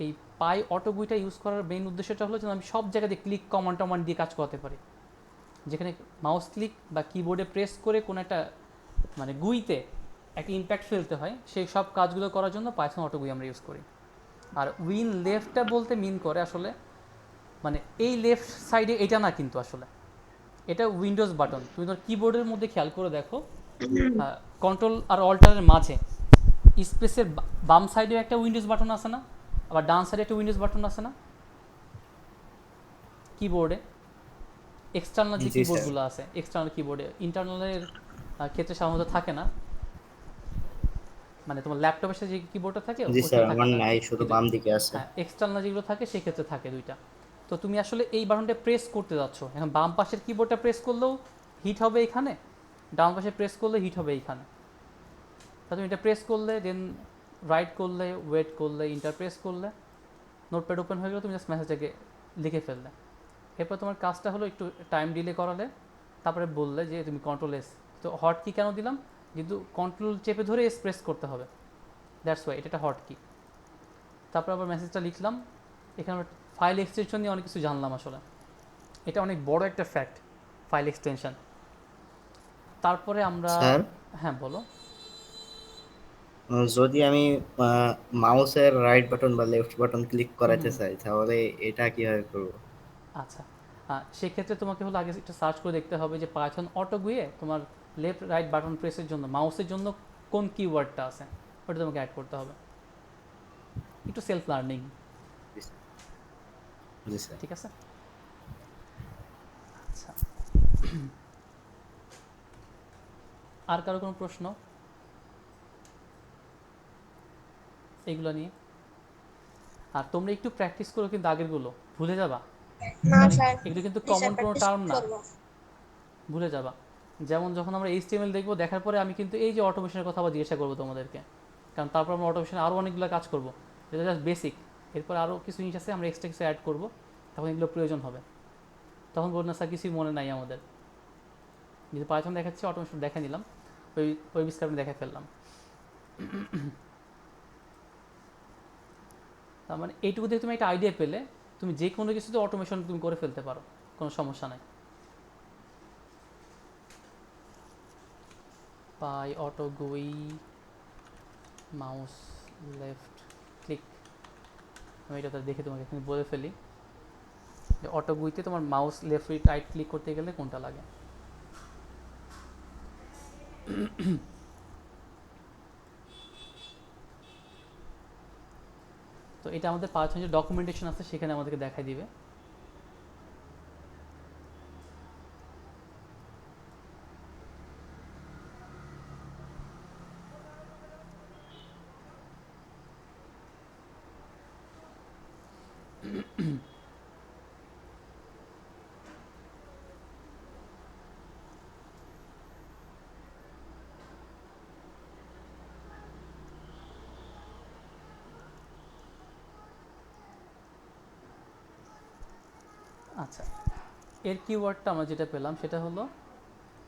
S1: এই পাই অটোগুইটা ইউজ করার মেইন উদ্দেশ্যটা হলো যেন আমি সব জায়গাতে ক্লিক কমান্ড টমান্ড দিয়ে কাজ করাতে পারি। যেখানে মাউস ক্লিক বা কিবোর্ডে প্রেস করে কোনো একটা মানে গুইতে একটা ইম্প্যাক্ট ফেলতে হয়, সেই সব কাজগুলো করার জন্য পাইথন অটোগুই আমরা ইউজ করি। আর উইন লেফটটা বলতে মিন করে আসলে মানে এই লেফট সাইডে এটা না, কিন্তু আসলে এটা উইন্ডোজ বাটন। তুমি ধর কিবোর্ডের মধ্যে খেয়াল করে দেখো, কন্ট্রোল আর অল্টারের মাঝে স্পেসের বাম সাইডে একটা উইন্ডোজ বাটন আছে না, আবার ডান সাইডে একটা উইন্ডোজ বাটন আছে না কিবোর্ডে? এক্সটার্নাল যে
S4: জি স্যার।
S1: কিবোর্ডগুলো আছে এক্সটার্নাল কিবোর্ডে, ইন্টারনালের ক্ষেত্রে সাধারণত থাকে না, মানে তোমার ল্যাপটপের সাথে যে কিবোর্ডটা থাকে
S4: জি স্যার,
S1: ওইখানে থাকে
S4: আমার
S1: না।
S4: নাই, শুধু
S1: কিন্তু
S4: বাম দিকে আছে।
S1: হ্যাঁ, এক্সটার্নাল যেগুলো থাকে সেই ক্ষেত্রে থাকে দুইটা। তো তুমি আসলে এই বাটনটা প্রেস করতে যাচ্ছ, এখন বাম পাশের কিবোর্ডটা প্রেস করলেও হিট হবে এখানে, ডান পাশে প্রেস করলে হিট হবে এইখানে। তা তুমি এটা প্রেস করলে, দেন রাইট করলে, ওয়েট করলে, ইন্টার প্রেস করলে নোটপ্যাড ওপেন হয়ে গেলে তুমি জাস্ট মেসেজটাকে লিখে ফেললে। এরপর তোমার কাজটা হলো একটু টাইম ডিলে করালে, তারপরে বললে যে তুমি কন্ট্রোল এস। তো হট কি কেন দিলাম, যেহেতু কন্ট্রোল চেপে ধরে এস প্রেস করতে হবে, দ্যাটস ওয়াই এটা হট কি। তারপর আবার মেসেজটা লিখলাম। এখানে আমরা ফাইল এক্সটেনশন নিয়ে অনেক কিছু জানলাম আসলে, এটা অনেক বড় একটা ফ্যাক্ট, ফাইল এক্সটেনশন। তারপরে আমরা,
S4: স্যার,
S1: হ্যাঁ বলো।
S4: যদি আমি মাউসের রাইট বাটন বা লেফট বাটন ক্লিক করাতে চাই, তাহলে এটা কিভাবে করব?
S1: আচ্ছা, সেক্ষেত্রে তোমাকে হলো আগে একটু সার্চ করে দেখতে হবে যে পাইথন অটো গুয়ে তোমার লেফট রাইট বাটন প্রেসের জন্য মাউসের জন্য কোন কিওয়ার্ডটা আছে, ওটা তোমাকে অ্যাড করতে হবে। একটু সেলফ লার্নিং,
S4: জি স্যার। জি স্যার।
S1: ঠিক আছে? আচ্ছা, আর কারো কোনো প্রশ্ন এইগুলো নিয়ে? আর তোমরা একটু প্র্যাকটিস করো, কিন্তু আগেরগুলো ভুলে যাবা,
S2: না
S1: কারণ
S2: স্যার।
S1: এগুলো কিন্তু
S2: জি
S1: কমন
S2: স্যার,
S1: কোনো
S2: প্র্যাকটিস
S1: টার্ম না,
S2: করবো।
S1: ভুলে যাবা। যেমন যখন আমরা HTML দেখবো, দেখার পরে আমি কিন্তু এই যে অটোমেশনের কথা আবার জিজ্ঞাসা করবো তোমাদেরকে, কারণ তারপর আমরা অটোমেশনে আরও অনেকগুলো কাজ করবো, এটা জাস্ট বেসিক। এরপর আরও কিছু জিনিস আছে আমরা এক্সট্রা কিছু অ্যাড করবো, তখন এগুলো প্রয়োজন হবে। তখন বলুন না স্যার কিছুই মনে নাই আমাদের, যেহেতু পাইথন দেখাচ্ছি অটোমেশন দেখে নিলাম, ওই স্ক্রিপ্ট দেখে ফেললাম। তার মানে এইটুকু থেকে তুমি একটা আইডিয়া পেলে তুমি যে কোনো কিছুতে অটোমেশন তুমি করে ফেলতে পারো, কোনো সমস্যা নাই। পাই অটো গুই মাউস লেফট ক্লিক, আমি এটা দেখে তোমাকে এখানে বলে ফেলি যে অটো গুইতে তোমার মাউস লেফট রাইট ক্লিক করতে গেলে কোনটা লাগে। তো এটা আমাদের পাইথন যে ডকুমেন্টেশন আছে সেখানে আমাদেরকে দেখাই দিবে। আচ্ছা, এর কিওয়ার্ডটা আমরা যেটা পেলাম সেটা হলো,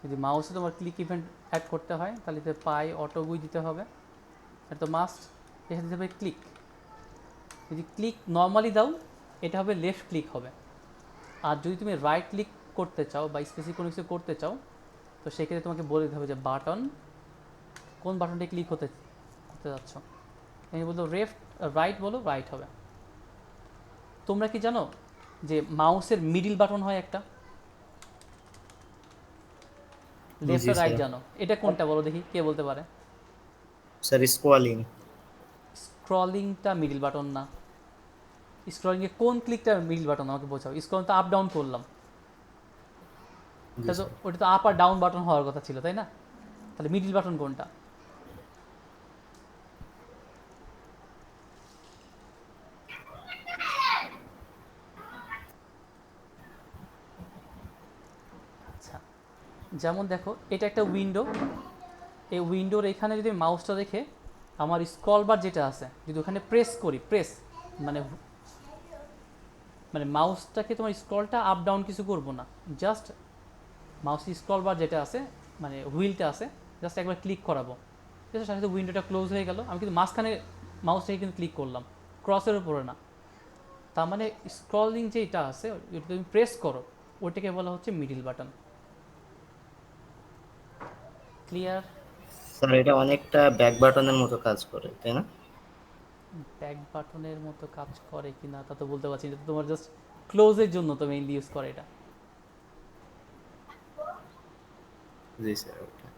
S1: যদি মাউসে তোমার ক্লিক ইভেন্ট অ্যাড করতে হয় তাহলে এতে পাই অটো গুই দিতে হবে, এটা তো মাস্ট। এখানে দিতে হবে ক্লিক। যদি ক্লিক নর্মালি দাও এটা হবে লেফট ক্লিক হবে, আর যদি তুমি রাইট ক্লিক করতে চাও বা স্পেসিফিক কোনো কিছু করতে চাও তো সেক্ষেত্রে তোমাকে বলে দিতে হবে যে বাটন, কোন বাটনটা ক্লিক করতে যাচ্ছ। আমি বললো রাইট, বলো রাইট হবে। তোমরা কি জানো যে মাউসের মিডিল বাটন হয় একটা, লেফট
S4: জি
S1: আর রাইট
S4: স্যার।
S1: জানো, এটা কোনটা বলো দেখি, কে বলতে পারে?
S4: স্যার স্কোয়ালিং।
S1: স্ক্রলিংটা মিডিল বাটন না। স্ক্রলিংয়ে কোন ক্লিকটা মিডিল বাটন আমাকে বোঝাও। স্ক্রলিং তো আপ ডাউন করলাম,
S4: জি
S1: তাহলে তো
S4: স্যার।
S1: ওটা তো আপ আর ডাউন বাটন হওয়ার কথা ছিল, তাই না? তাহলে মিডিল বাটন কোনটা? আচ্ছা, যেমন দেখো এটা একটা উইন্ডো, এই উইন্ডোর এখানে যদি মাউসটা রেখে আমার স্ক্রল বার যেটা আছে যদি ওখানে প্রেস করি, প্রেস মানে মানে মাউসটাকে তোমার স্ক্রলটা আপ ডাউন কিছু করবো না, জাস্ট মাউস স্ক্রল বার যেটা আছে মানে হুইলটা আছে, জাস্ট একবার ক্লিক করাবো, ঠিক আছে, সাথে সাথে উইন্ডোটা ক্লোজ হয়ে গেল। আমি কিন্তু মাঝখানে মাউসটাকে কিন্তু ক্লিক করলাম, ক্রসের উপরে না। তার মানে স্ক্রলিং যেটা আছে ওটা তুমি প্রেস করো, ওটাকে বলা হচ্ছে মিডিল বাটন। ক্লিয়ার?
S4: স্যার এটা অনেকটা ব্যাক বাটনের মতো কাজ করে, তাই না?
S1: ব্যাক বাটনের মতো কাজ করে কিনা তা তো বলতে পারছি না, এটা তো তোমার জাস্ট ক্লোজের জন্য তো মেইনলি ইউজ করে এটা।
S4: জি স্যার ওটা।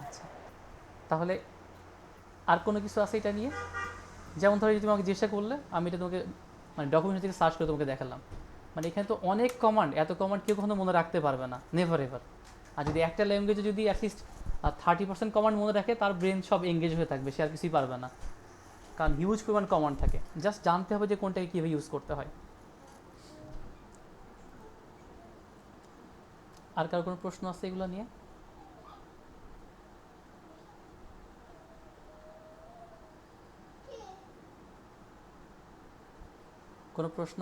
S1: আচ্ছা, তাহলে আর কোনো কিছু আছে এটা নিয়ে? যেমন ধরো যদি তোমাকে জিজ্ঞাসা করলে, আমি এটা তোমাকে মানে ডকুমেন্ট থেকে সার্চ করে তোমাকে দেখালাম, মানে এখানে তো অনেক কমান্ড, এত কমান্ড কেউ কখনো মনে রাখতে পারবে না, নেভার এভার। আর যদি একটা ল্যাঙ্গুয়েজে যদি অ্যাটলিস্ট 30% কমান্ড মনে রাখে, তার ব্রেন সব এঙ্গেজ হয়ে থাকবে, সে আর কিছুই পারবে না, কারণ হিউজ পরিমাণ কমান্ড থাকে, জাস্ট জানতে হবে যে কোনটাকে কীভাবে ইউজ করতে হয়। আর কারো কোনো প্রশ্ন আছে এগুলো নিয়ে? কোনো প্রশ্ন?